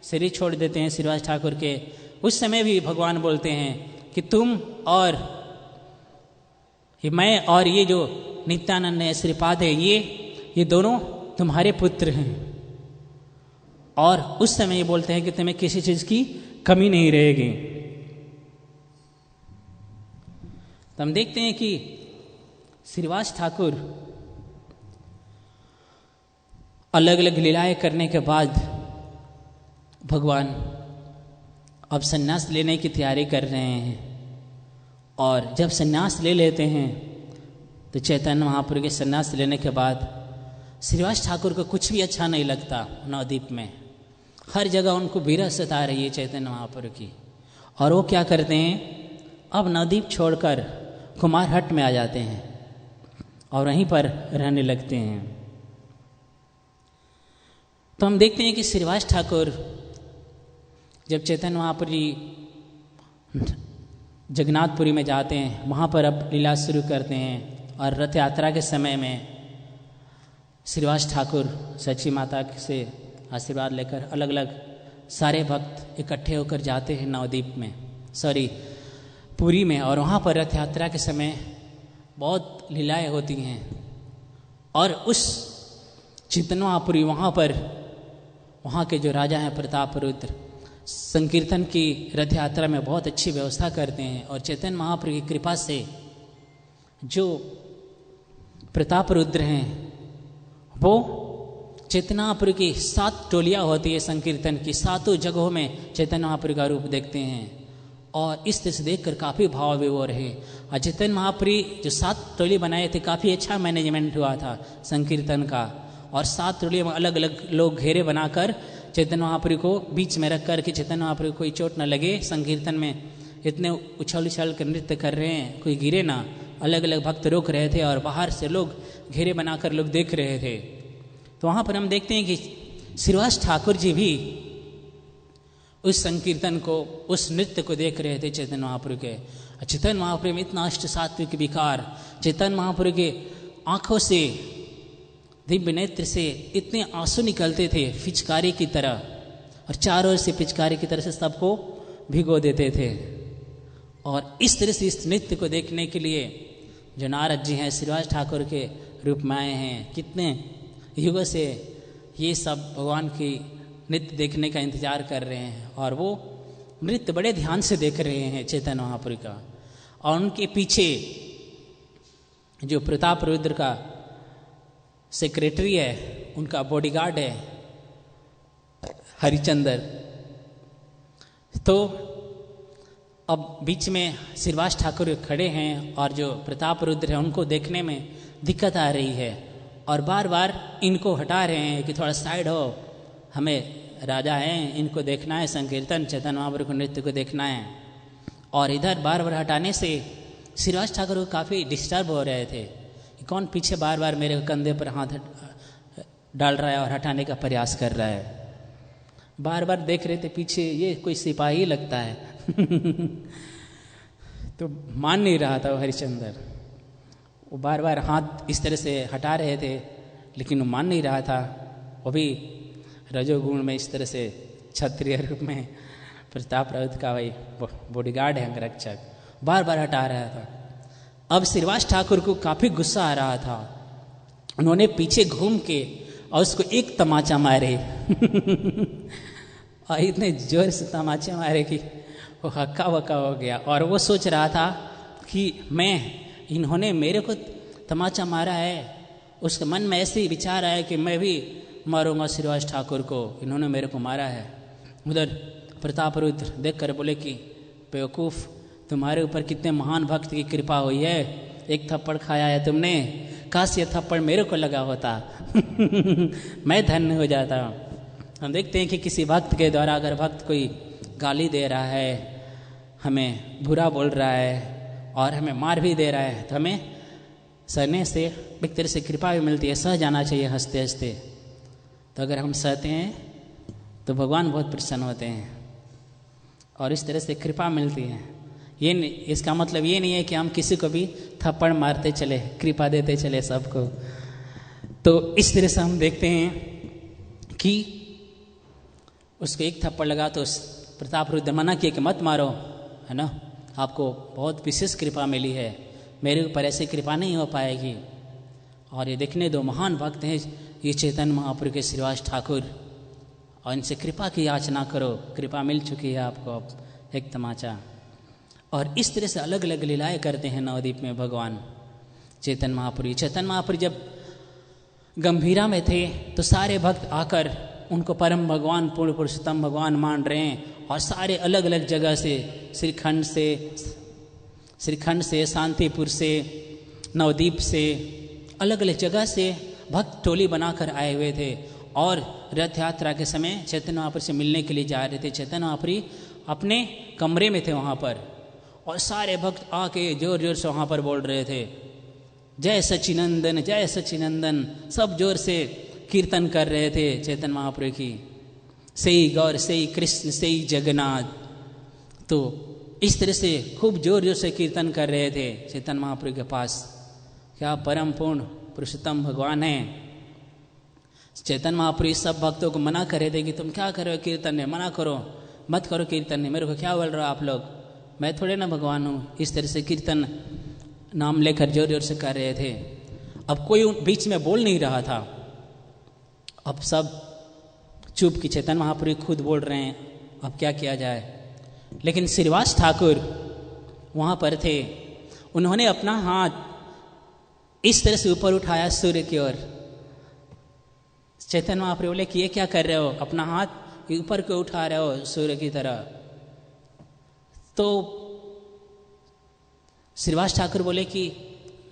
शरीर छोड़ देते हैं श्रीवास ठाकुर के, उस समय भी भगवान बोलते हैं कि तुम और मैं और ये जो नित्यानंद है, श्रीपाद है, ये दोनों तुम्हारे पुत्र हैं। और उस समय ये बोलते हैं कि तुम्हें किसी चीज की कमी नहीं रहेगी। तो हम देखते हैं कि श्रीवास ठाकुर अलग अलग लीलाएं करने के बाद भगवान अब संन्यास लेने की तैयारी कर रहे हैं। और जब संन्यास ले लेते हैं तो चैतन्य महाप्रभु के संन्यास लेने के बाद श्रीवास ठाकुर को कुछ भी अच्छा नहीं लगता। नवद्वीप में हर जगह उनको विरह सता रही है चैतन्य महाप्रभु की। और वो क्या करते हैं, अब नवद्वीप छोड़कर कुमारहट में आ जाते हैं और वहीं पर रहने लगते हैं। तो हम देखते हैं कि श्रीवास ठाकुर जब चैतन्य महाप्रभु जी जगन्नाथपुरी में जाते हैं, वहाँ पर अब लीला शुरू करते हैं। और रथ यात्रा के समय में श्रीवास ठाकुर सची माता से आशीर्वाद लेकर अलग अलग सारे भक्त इकट्ठे होकर जाते हैं नवद्वीप में, पुरी में। और वहाँ पर रथ यात्रा के समय बहुत लीलाएं होती हैं। और उस चैतन्य महापुरी वहाँ के जो राजा हैं प्रताप रुद्र, संकीर्तन की रथ यात्रा में बहुत अच्छी व्यवस्था करते हैं। और चैतन्य महाप्रभु की कृपा से जो प्रताप रुद्र हैं वो चैतन्य महाप्रभु की 7 टोलियां होती है संकीर्तन की, 7 जगहों में चैतन्य महाप्रभु का रूप देखते हैं। और इस तरह से देखकर काफ़ी भाव विभोर है। और चैतन्य महाप्रभु जो 7 टोली बनाए थे, काफ़ी अच्छा मैनेजमेंट हुआ था संकीर्तन का। और 7 टोलियों में अलग अलग लोग घेरे बनाकर चैतन्य महाप्रभु को बीच में रख कर कि चैतन्य महाप्रभु कोई चोट न लगे, संकीर्तन में इतने उछल उछल कर नृत्य कर रहे हैं, कोई गिरे ना। अलग अलग भक्त रोक रहे थे और बाहर से लोग घेरे बनाकर लोग देख रहे थे। तो वहाँ पर हम देखते हैं कि श्रीवास ठाकुर जी भी उस संकीर्तन को, उस नृत्य को देख रहे थे चैतन्य महाप्रभु के। चैतन्य महाप्रभु में इतना अष्ट सात्विक विकार, चैतन्य महाप्रभु के आंखों से, दिव्य नेत्र से इतने आंसू निकलते थे पिचकारी की तरह, और चारों ओर से पिचकारी की तरह से सबको भिगो देते थे। और इस तरह से इस नृत्य को देखने के लिए जो नारद जी हैं श्रीवास ठाकुर के रूप में आए हैं, कितने युगों से ये सब भगवान की नृत्य देखने का इंतजार कर रहे हैं। और वो नृत्य बड़े ध्यान से देख रहे हैं चैतन्य महाप्रभु का। और उनके पीछे जो प्रताप रुद्र का सेक्रेटरी है, उनका बॉडीगार्ड है हरिचंद्र। तो अब बीच में श्रीवास ठाकुर खड़े हैं और जो प्रताप रुद्र है उनको देखने में दिक्कत आ रही है। और बार बार इनको हटा रहे हैं कि थोड़ा साइड हो, हमें राजा हैं, इनको देखना है, संकीर्तन चैतन्य महाप्रभु को नृत्य को देखना है। और इधर बार बार हटाने से श्रीवास ठाकुर को काफ़ी डिस्टर्ब हो रहे थे कि कौन पीछे बार बार मेरे कंधे पर हाथ डाल रहा है और हटाने का प्रयास कर रहा है। बार बार देख रहे थे पीछे, ये कोई सिपाही लगता है तो मान नहीं रहा था वो हरिचंद्र। वो बार बार हाथ इस तरह से हटा रहे थे लेकिन वो मान नहीं रहा था। वो भी रजोगुण में इस तरह से क्षत्रिय रूप में प्रताप रुद्र का भाई बॉडीगार्ड है, अंगरक्षक, बार बार हटा रहा था। अब श्रीवास ठाकुर को काफ़ी गुस्सा आ रहा था। उन्होंने पीछे घूम के और उसको एक तमाचा मारे और इतने जोर से तमाचे मारे कि वो हक्का वक्का हो गया। और वो सोच रहा था कि इन्होंने मेरे को तमाचा मारा है, उसके मन में ऐसे ही विचार आया कि मैं भी मारूंगा श्रीवास ठाकुर को, इन्होंने मेरे को मारा है। उधर प्रताप रुद्र देख कर बोले कि बेवकूफ़, तुम्हारे ऊपर कितने महान भक्त की कृपा हुई है, एक थप्पड़ खाया है तुमने, काश ये थप्पड़ मेरे को लगा होता मैं धन्य हो जाता। हम देखते हैं कि किसी भक्त के द्वारा अगर भक्त कोई गाली दे रहा है, हमें बुरा बोल रहा है और हमें मार भी दे रहा है, तो हमें सहने से एक तरह से कृपा भी मिलती है, सह जाना चाहिए हंसते हंसते। तो अगर हम सहते हैं तो भगवान बहुत प्रसन्न होते हैं और इस तरह से कृपा मिलती है। इसका मतलब ये नहीं है कि हम किसी को भी थप्पड़ मारते चले, कृपा देते चले सबको। तो इस तरह से हम देखते हैं कि उसको एक थप्पड़ लगा तो प्रताप रुद्र मना किया कि मत मारो, है ना, आपको बहुत विशेष कृपा मिली है, मेरे ऊपर ऐसी कृपा नहीं हो पाएगी। और ये देखने दो महान भक्त हैं ये चैतन्य महाप्रभु के श्रीवास ठाकुर, और इनसे कृपा की याचना करो, कृपा मिल चुकी है आपको अब एक तमाचा। और इस तरह से अलग अलग लीलाएं करते हैं नवद्वीप में भगवान चैतन्य महाप्रभु। चैतन्य महाप्रभु जब गंभीरा में थे तो सारे भक्त आकर उनको परम भगवान पूर्ण पुरुषोत्तम भगवान मान रहे हैं, और सारे अलग अलग जगह से, श्रीखंड से, शांतिपुर से, नवद्वीप से, अलग अलग जगह से भक्त टोली बनाकर आए हुए थे और रथ यात्रा के समय चैतन्य महाप्रभु से मिलने के लिए जा रहे थे। चैतन्य महाप्रभु अपने कमरे में थे वहाँ पर, और सारे भक्त आके जोर जोर से वहाँ पर बोल रहे थे, जय सच्चिनंदन, जय सच्चिनंदन, सब जोर से कीर्तन कर रहे थे चैतन्य महाप्रभु की, सही गौर, सही कृष्ण, सही जगन्नाथ। तो इस तरह से खूब जोर जोर से कीर्तन कर रहे थे चैतन्य महाप्रभु के पास। क्या परम पूर्ण पुरुषोत्तम भगवान है। चैतन्य महाप्रभु सब भक्तों को मना कर रहे थे कि तुम क्या कर रहे हो कीर्तन में, मना करो, मत करो कीर्तन में, मेरे को क्या बोल रहे हो आप लोग, मैं थोड़े ना भगवान हूँ। इस तरह से कीर्तन नाम लेकर जोर जोर से कर रहे थे। अब कोई बीच में बोल नहीं रहा था, अब सब चुप कि चैतन्य महाप्रभु खुद बोल रहे हैं, अब क्या किया जाए। लेकिन श्रीवास ठाकुर वहाँ पर थे, उन्होंने अपना हाथ इस तरह से ऊपर उठाया सूर्य की ओर। चैतन्य महाप्रभु बोले कि ये क्या कर रहे हो, अपना हाथ ऊपर क्यों उठा रहे हो सूर्य की तरह। तो श्रीवास ठाकुर बोले कि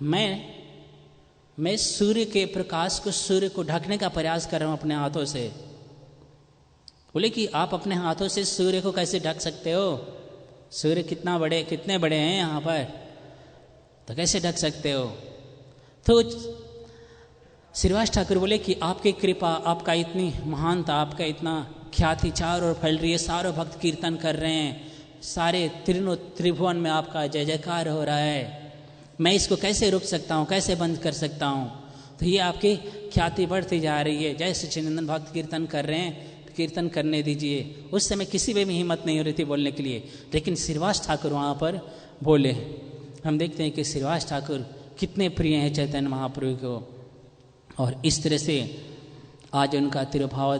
मैं सूर्य के प्रकाश को, सूर्य को ढकने का प्रयास कर रहा हूं अपने हाथों से। बोले कि आप अपने हाथों से सूर्य को कैसे ढक सकते हो, सूर्य कितने बड़े हैं यहाँ पर, तो कैसे ढक सकते हो। तो श्रीवास ठाकुर बोले कि आपकी कृपा, आपका इतनी महानता, आपका इतना ख्याति चारों ओर फैल रही है, सारे भक्त कीर्तन कर रहे हैं, सारे त्रिभुवन में आपका जय जयकार हो रहा है, मैं इसको कैसे रोक सकता हूँ, कैसे बंद कर सकता हूँ। तो ये आपकी ख्याति बढ़ती जा रही है, जय सच्चिनंदन भक्त कीर्तन कर रहे हैं, तो कीर्तन करने दीजिए। उस समय किसी में भी हिम्मत नहीं हो रही थी बोलने के लिए, लेकिन श्रीवास ठाकुर वहाँ पर बोले। हम देखते हैं कि श्रीवास ठाकुर कितने प्रिय हैं चैतन्य महाप्रभु को, और इस तरह से आज उनका तिरुभाव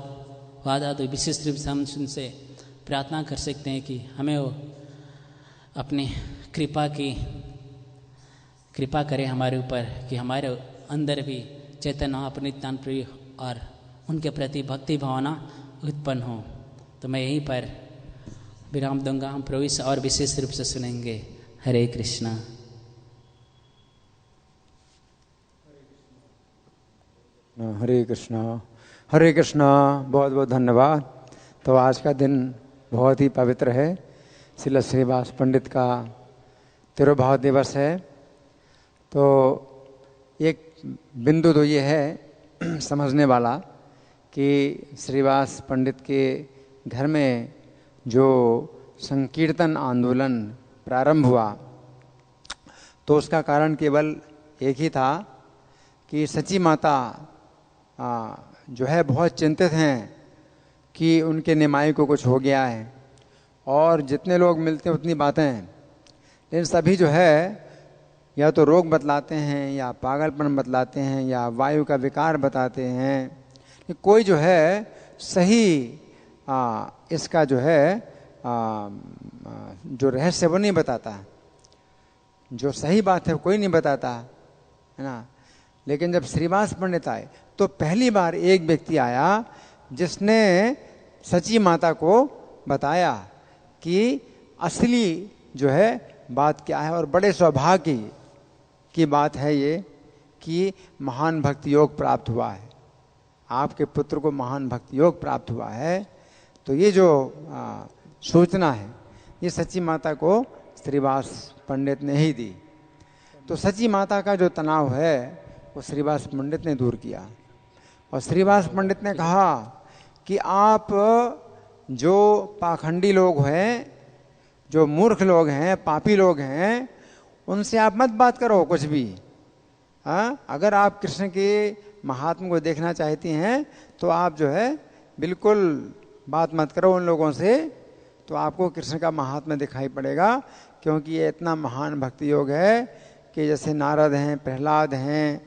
वादा तो विशेष रूप से हम उनसे प्रार्थना कर सकते हैं कि हमें वो अपनी कृपा करें हमारे ऊपर, कि हमारे अंदर भी चैतन्य महाप्रभु नित्यानंद प्रभु और उनके प्रति भक्ति भावना उत्पन्न हो। तो मैं यहीं पर विराम दूंगा, हम प्रभु से और विशेष रूप से सुनेंगे। हरे कृष्णा। हरे कृष्णा, हरे कृष्णा। बहुत बहुत धन्यवाद। तो आज का दिन बहुत ही पवित्र है, श्रील श्रीवास पंडित का तिरुभाव दिवस है। तो एक बिंदु तो ये है समझने वाला कि श्रीवास पंडित के घर में जो संकीर्तन आंदोलन प्रारंभ हुआ, तो उसका कारण केवल एक ही था कि सची माता जो है बहुत चिंतित हैं कि उनके निमाई को कुछ हो गया है, और जितने लोग मिलते हैं उतनी बातें हैं, लेकिन सभी जो है या तो रोग बतलाते हैं, या पागलपन बतलाते हैं, या वायु का विकार बताते हैं। कोई जो है सही इसका जो है जो रहस्य वो नहीं बताता, जो सही बात है कोई नहीं बताता, है ना। लेकिन जब श्रीवास पंडित आए तो पहली बार एक व्यक्ति आया जिसने सची माता को बताया कि असली जो है बात क्या है। और बड़े सौभाग्य की बात है ये कि महान भक्ति योग प्राप्त हुआ है, आपके पुत्र को महान भक्ति योग प्राप्त हुआ है। तो ये जो सूचना है ये सची माता को श्रीवास पंडित ने ही दी। तो सची माता का जो तनाव है वो श्रीवास पंडित ने दूर किया। और श्रीवास पंडित ने कहा कि आप जो पाखंडी लोग हैं, जो मूर्ख लोग हैं, पापी लोग हैं, उनसे आप मत बात करो कुछ भी। अगर आप कृष्ण के महात्मा को देखना चाहती हैं तो आप जो है बिल्कुल बात मत करो उन लोगों से, तो आपको कृष्ण का महात्मा दिखाई पड़ेगा। क्योंकि ये इतना महान भक्ति योग है कि जैसे नारद हैं, प्रहलाद हैं,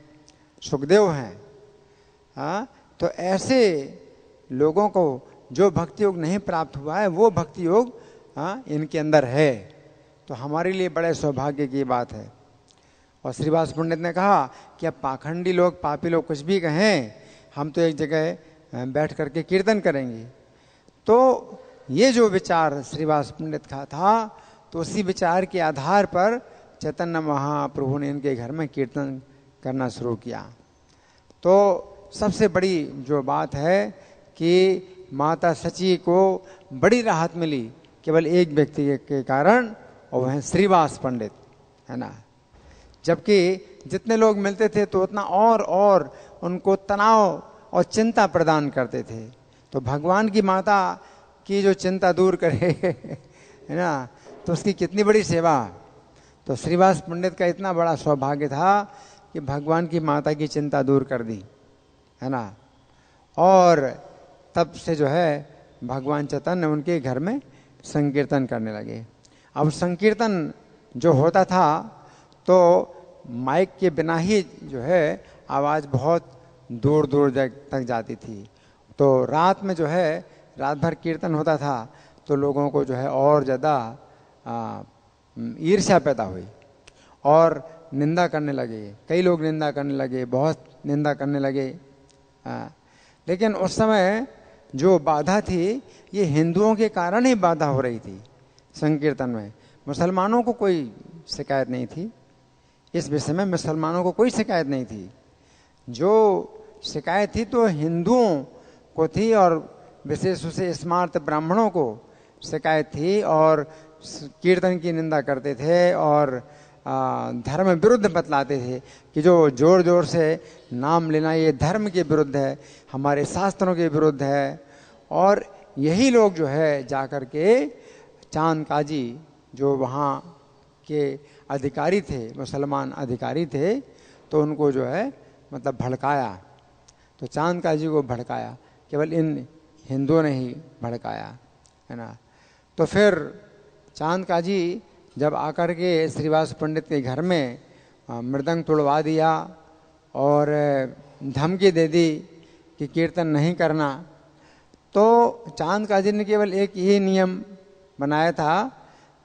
सुखदेव हैं, तो ऐसे लोगों को जो भक्ति योग नहीं प्राप्त हुआ है वो भक्ति योग इनके अंदर है। तो हमारे लिए बड़े सौभाग्य की बात है। और श्रीवास पंडित ने कहा कि अब पाखंडी लोग, पापी लोग कुछ भी कहें, हम तो एक जगह बैठ करके कीर्तन करेंगे। तो ये जो विचार श्रीवास पंडित का था, तो उसी विचार के आधार पर चैतन्य महाप्रभु ने इनके घर में कीर्तन करना शुरू किया। तो सबसे बड़ी जो बात है कि माता सची को बड़ी राहत मिली केवल एक व्यक्ति के कारण, और वह है श्रीवास पंडित, है ना। जबकि जितने लोग मिलते थे तो उतना और उनको तनाव और चिंता प्रदान करते थे। तो भगवान की माता की जो चिंता दूर करे है ना, तो उसकी कितनी बड़ी सेवा। तो श्रीवास पंडित का इतना बड़ा सौभाग्य था कि भगवान की माता की चिंता दूर कर दी, है ना। और तब से जो है भगवान चैतन्य उनके घर में संकीर्तन करने लगे। अब संकीर्तन जो होता था तो माइक के बिना ही जो है आवाज़ बहुत दूर दूर तक जाती थी। तो रात में जो है रात भर कीर्तन होता था तो लोगों को जो है और ज़्यादा ईर्ष्या पैदा हुई और निंदा करने लगे। कई लोग निंदा करने लगे, बहुत निंदा करने लगे। लेकिन उस समय जो बाधा थी ये हिंदुओं के कारण ही बाधा हो रही थी संकीर्तन में। मुसलमानों को कोई शिकायत नहीं थी इस विषय में, मुसलमानों को कोई शिकायत नहीं थी। जो शिकायत थी तो हिंदुओं को थी और विशेष रूप से स्मार्त ब्राह्मणों को शिकायत थी, और कीर्तन की निंदा करते थे और धर्म विरुद्ध बतलाते थे कि जो जोर जोर से नाम लेना ये धर्म के विरुद्ध है, हमारे शास्त्रों के विरुद्ध है। और यही लोग जो है जाकर के चांद काजी जो वहाँ के अधिकारी थे, मुसलमान अधिकारी थे, तो उनको जो है मतलब भड़काया। तो चांद काजी को भड़काया, केवल इन हिंदुओं ने ही भड़काया, है ना। तो फिर चांद काजी जब आकर के श्रीवास पंडित के घर में मृदंग तुड़वा दिया और धमकी दे दी कि कीर्तन नहीं करना, तो चांद काजी ने केवल एक ही नियम बनाया था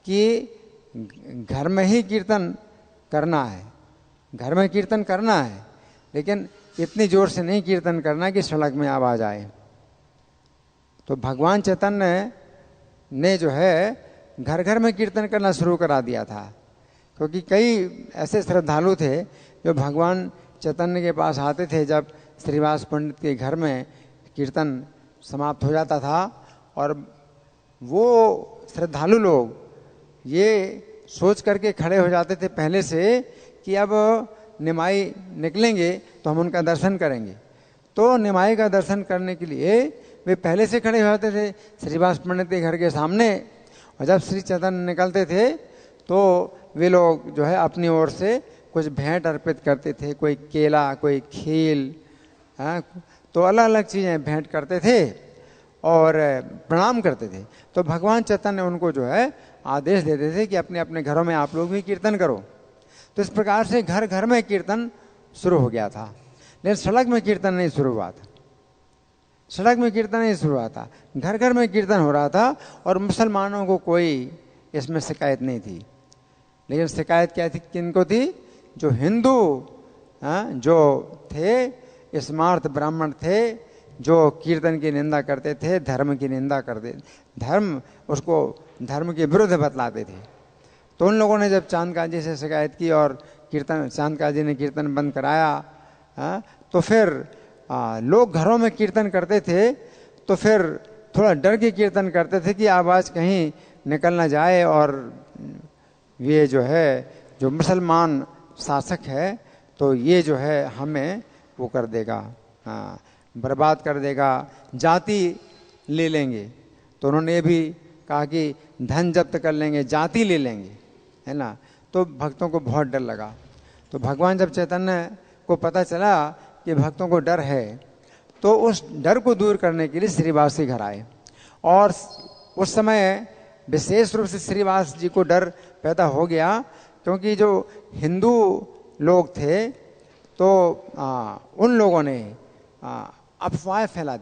कि घर में ही कीर्तन करना है, घर में कीर्तन करना है, लेकिन इतनी जोर से नहीं कीर्तन करना कि सड़क में आवाज आए। तो भगवान चैतन्य ने जो है घर घर में कीर्तन करना शुरू करा दिया था, क्योंकि कई ऐसे श्रद्धालु थे जो भगवान चैतन्य के पास आते थे जब श्रीवास पंडित के घर में कीर्तन समाप्त हो जाता था। और वो श्रद्धालु लोग ये सोच करके खड़े हो जाते थे पहले से कि अब निमाई निकलेंगे तो हम उनका दर्शन करेंगे। तो निमाई का दर्शन करने के लिए वे पहले से खड़े हो जाते थे श्रीवास पंडित के घर के सामने। और जब श्री चैतन्य निकलते थे तो वे लोग जो है अपनी ओर से कुछ भेंट अर्पित करते थे, कोई केला, कोई खील, तो अलग अलग चीज़ें भेंट करते थे और प्रणाम करते थे। तो भगवान चैतन्य उनको जो है आदेश देते थे कि अपने अपने घरों में आप लोग भी कीर्तन करो। तो इस प्रकार से घर घर में कीर्तन शुरू हो गया था, लेकिन सड़क में कीर्तन नहीं शुरू हुआ था। सड़क में कीर्तन नहीं शुरू हुआ था, घर घर में कीर्तन हो रहा था। और मुसलमानों को कोई इसमें शिकायत नहीं थी। लेकिन शिकायत क्या थी, किनको थी? जो हिंदू जो थे, स्मार्त ब्राह्मण थे, जो कीर्तन की निंदा करते थे, धर्म की निंदा करते, धर्म के विरुद्ध बतलाते थे। तो उन लोगों ने जब चांद काजी से शिकायत की और चांद काजी ने कीर्तन बंद कराया, तो फिर लोग घरों में कीर्तन करते थे, तो फिर थोड़ा डर के कीर्तन करते थे कि आवाज़ कहीं निकल ना जाए और ये जो है जो मुसलमान शासक है तो ये जो है हमें वो कर देगा, बर्बाद कर देगा, जाति ले लेंगे। तो उन्होंने ये भी कहा कि धन जब्त कर लेंगे, जाति ले लेंगे, है ना। तो भक्तों को बहुत डर लगा। तो भगवान जब चैतन्य को पता चला कि भक्तों को डर है, तो उस डर को दूर करने के लिए श्रीवास के घर आए। और उस समय विशेष रूप से श्रीवास जी को डर पैदा हो गया, क्योंकि जो हिंदू लोग थे तो उन लोगों ने अफवाह फैला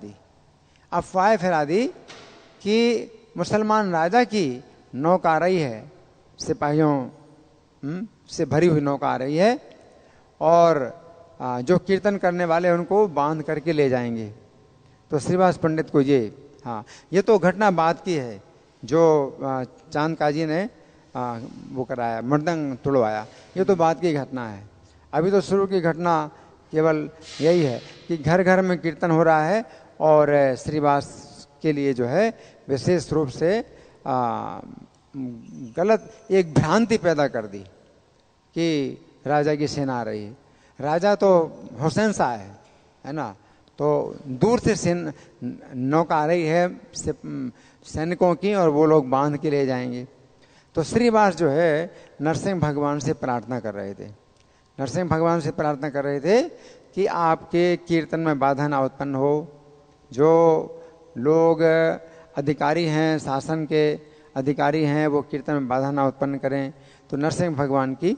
दी कि मुसलमान राजा की नौका आ रही है, सिपाहियों से भरी हुई नौका आ रही है, और जो कीर्तन करने वाले उनको बांध करके ले जाएंगे। तो श्रीवास पंडित को ये तो घटना बाद की है, जो चांद काजी ने वो कराया, मृदंग तुड़वाया, ये तो बाद की घटना है। अभी तो शुरू की घटना केवल यही है कि घर घर में कीर्तन हो रहा है, और श्रीवास के लिए जो है विशेष रूप से गलत एक भ्रांति पैदा कर दी कि राजा की सेना आ रही है। राजा तो हुसैन शाह है ना, तो दूर से नौका आ रही है सैनिकों की, और वो लोग बांध के ले जाएंगे। तो श्रीवास जो है नरसिंह भगवान से प्रार्थना कर रहे थे, नरसिंह भगवान से प्रार्थना कर रहे थे कि आपके कीर्तन में बाधा ना उत्पन्न हो। जो लोग अधिकारी हैं, शासन के अधिकारी हैं, वो कीर्तन में बाधा ना उत्पन्न करें। तो नरसिंह भगवान की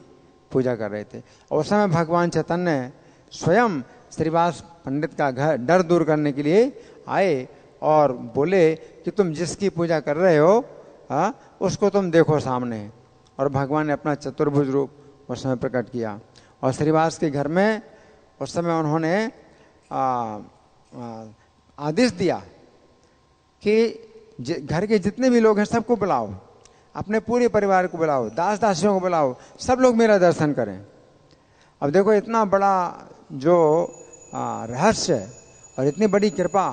पूजा कर रहे थे। और उस समय भगवान चैतन्य स्वयं श्रीवास पंडित का घर डर दूर करने के लिए आए और बोले कि तुम जिसकी पूजा कर रहे हो उसको तुम देखो सामने। और भगवान ने अपना चतुर्भुज रूप उस समय प्रकट किया। और श्रीवास के घर में उस समय उन्होंने आदेश दिया कि घर के जितने भी लोग हैं सबको बुलाओ, अपने पूरे परिवार को बुलाओ, दास दासियों को बुलाओ, सब लोग मेरा दर्शन करें। अब देखो इतना बड़ा जो रहस्य और इतनी बड़ी कृपा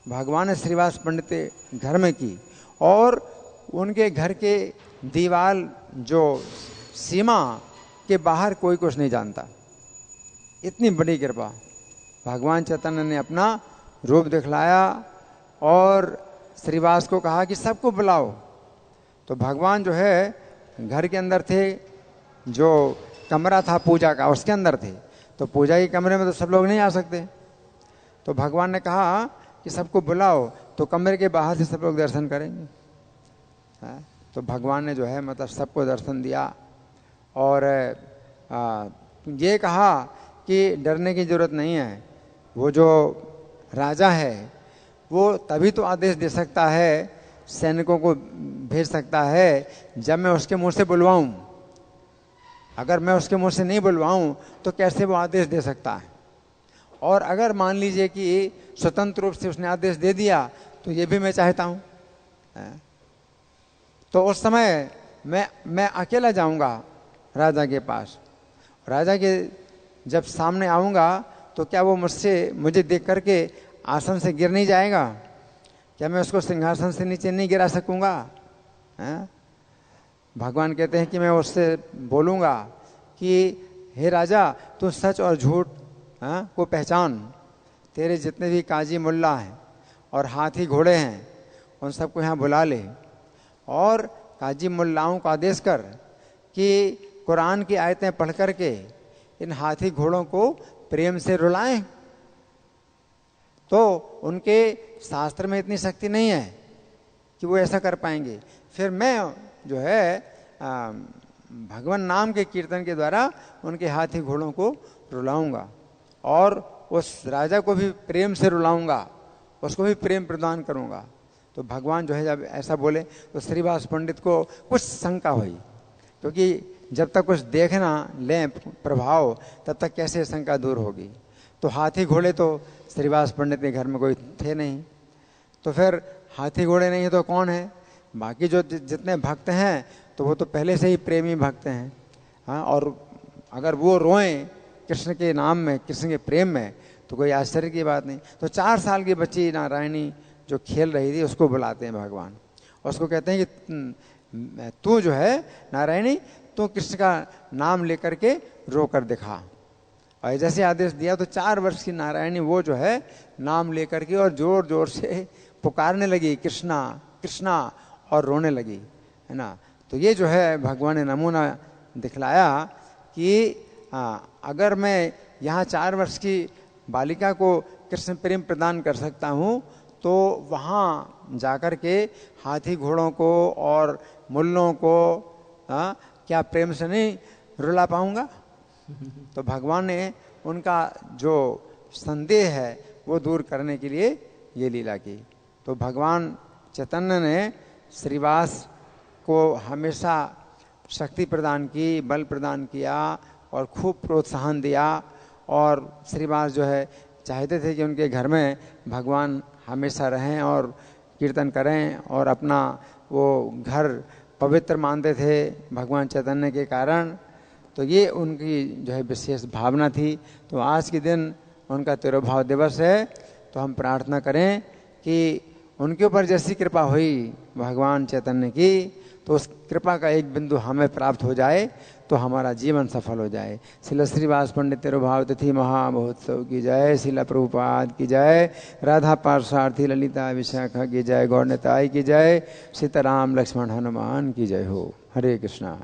भगवान ने श्रीवास पंडित के घर में की, और उनके घर के दीवार जो सीमा के बाहर कोई कुछ नहीं जानता। इतनी बड़ी कृपा भगवान चैतन्य ने अपना रूप दिखलाया और श्रीवास को कहा कि सबको बुलाओ। तो भगवान जो है घर के अंदर थे, जो कमरा था पूजा का उसके अंदर थे। तो पूजा के कमरे में तो सब लोग नहीं आ सकते। तो भगवान ने कहा कि सबको बुलाओ, तो कमरे के बाहर से सब लोग दर्शन करेंगे। तो भगवान ने जो है मतलब सबको दर्शन दिया और ये कहा कि डरने की जरूरत नहीं है। वो जो राजा है वो तभी तो आदेश दे सकता है, सैनिकों को भेज सकता है जब मैं उसके मुंह से बुलवाऊं। अगर मैं उसके मुंह से नहीं बुलवाऊं तो कैसे वो आदेश दे सकता है। और अगर मान लीजिए कि स्वतंत्र रूप से उसने आदेश दे दिया तो ये भी मैं चाहता हूं। तो उस समय मैं अकेला जाऊंगा राजा के पास। राजा के जब सामने आऊंगा तो क्या वो मुझे देख करके आसन से गिर नहीं जाएगा? क्या मैं उसको सिंहासन से नीचे नहीं गिरा सकूंगा? भगवान कहते हैं कि मैं उससे बोलूंगा कि हे राजा, तू सच और झूठ को पहचान। तेरे जितने भी काजी मुल्ला हैं और हाथी घोड़े हैं उन सबको यहाँ बुला ले और काजी मुल्लाओं को आदेश कर कि कुरान की आयतें पढ़ करके इन हाथी घोड़ों को प्रेम से रुलाएं। तो उनके शास्त्र में इतनी शक्ति नहीं है कि वो ऐसा कर पाएंगे। फिर मैं जो है भगवान नाम के कीर्तन के द्वारा उनके हाथी घोड़ों को रुलाऊंगा और उस राजा को भी प्रेम से रुलाऊंगा, उसको भी प्रेम प्रदान करूंगा। तो भगवान जो है जब ऐसा बोले तो श्रीवास पंडित को कुछ शंका हुई, क्योंकि जब तक कुछ देखना लें प्रभाव तब तक कैसे शंका दूर होगी। तो हाथी घोड़े तो श्रीवास पंडित के घर में कोई थे नहीं, तो फिर हाथी घोड़े नहीं है तो कौन है? बाकी जो जितने भक्त हैं तो वो तो पहले से ही प्रेमी भक्त हैं। हाँ, और अगर वो रोएं कृष्ण के नाम में, कृष्ण के प्रेम में, तो कोई आश्चर्य की बात नहीं। तो 4 साल की बच्ची नारायणी जो खेल रही थी उसको बुलाते हैं भगवान, उसको कहते हैं कि तू जो है नारायणी, तो कृष्ण का नाम लेकर के रो कर दिखा। और जैसे आदेश दिया तो 4 वर्ष की नारायणी वो जो है नाम लेकर के और जोर जोर से पुकारने लगी कृष्णा कृष्णा और रोने लगी, है ना। तो ये जो है भगवान ने नमूना दिखलाया कि अगर मैं यहाँ 4 वर्ष की बालिका को कृष्ण प्रेम प्रदान कर सकता हूँ तो वहाँ जाकर के हाथी घोड़ों को और मुल्लों को क्या प्रेम से नहीं रुला पाऊंगा। तो भगवान ने उनका जो संदेह है वो दूर करने के लिए ये लीला की। तो भगवान चैतन्य ने श्रीवास को हमेशा शक्ति प्रदान की, बल प्रदान किया और खूब प्रोत्साहन दिया। और श्रीवास जो है चाहते थे कि उनके घर में भगवान हमेशा रहें और कीर्तन करें और अपना वो घर पवित्र मानते थे भगवान चैतन्य के कारण। तो ये उनकी जो है विशेष भावना थी। तो आज के दिन उनका तिरुभाव दिवस है, तो हम प्रार्थना करें कि उनके ऊपर जैसी कृपा हुई भगवान चैतन्य की, तो उस कृपा का एक बिंदु हमें प्राप्त हो जाए तो हमारा जीवन सफल हो जाए। श्रील श्रीवास पंडित तिरुभाव तिथि महामहोत्सव की जय, श्रील प्रभुपाद की जय, राधा पार्षार्थी ललिता विशाखा की जय, गौर निताई की जय, सीताराम लक्ष्मण हनुमान की जय हो। हरे कृष्णा।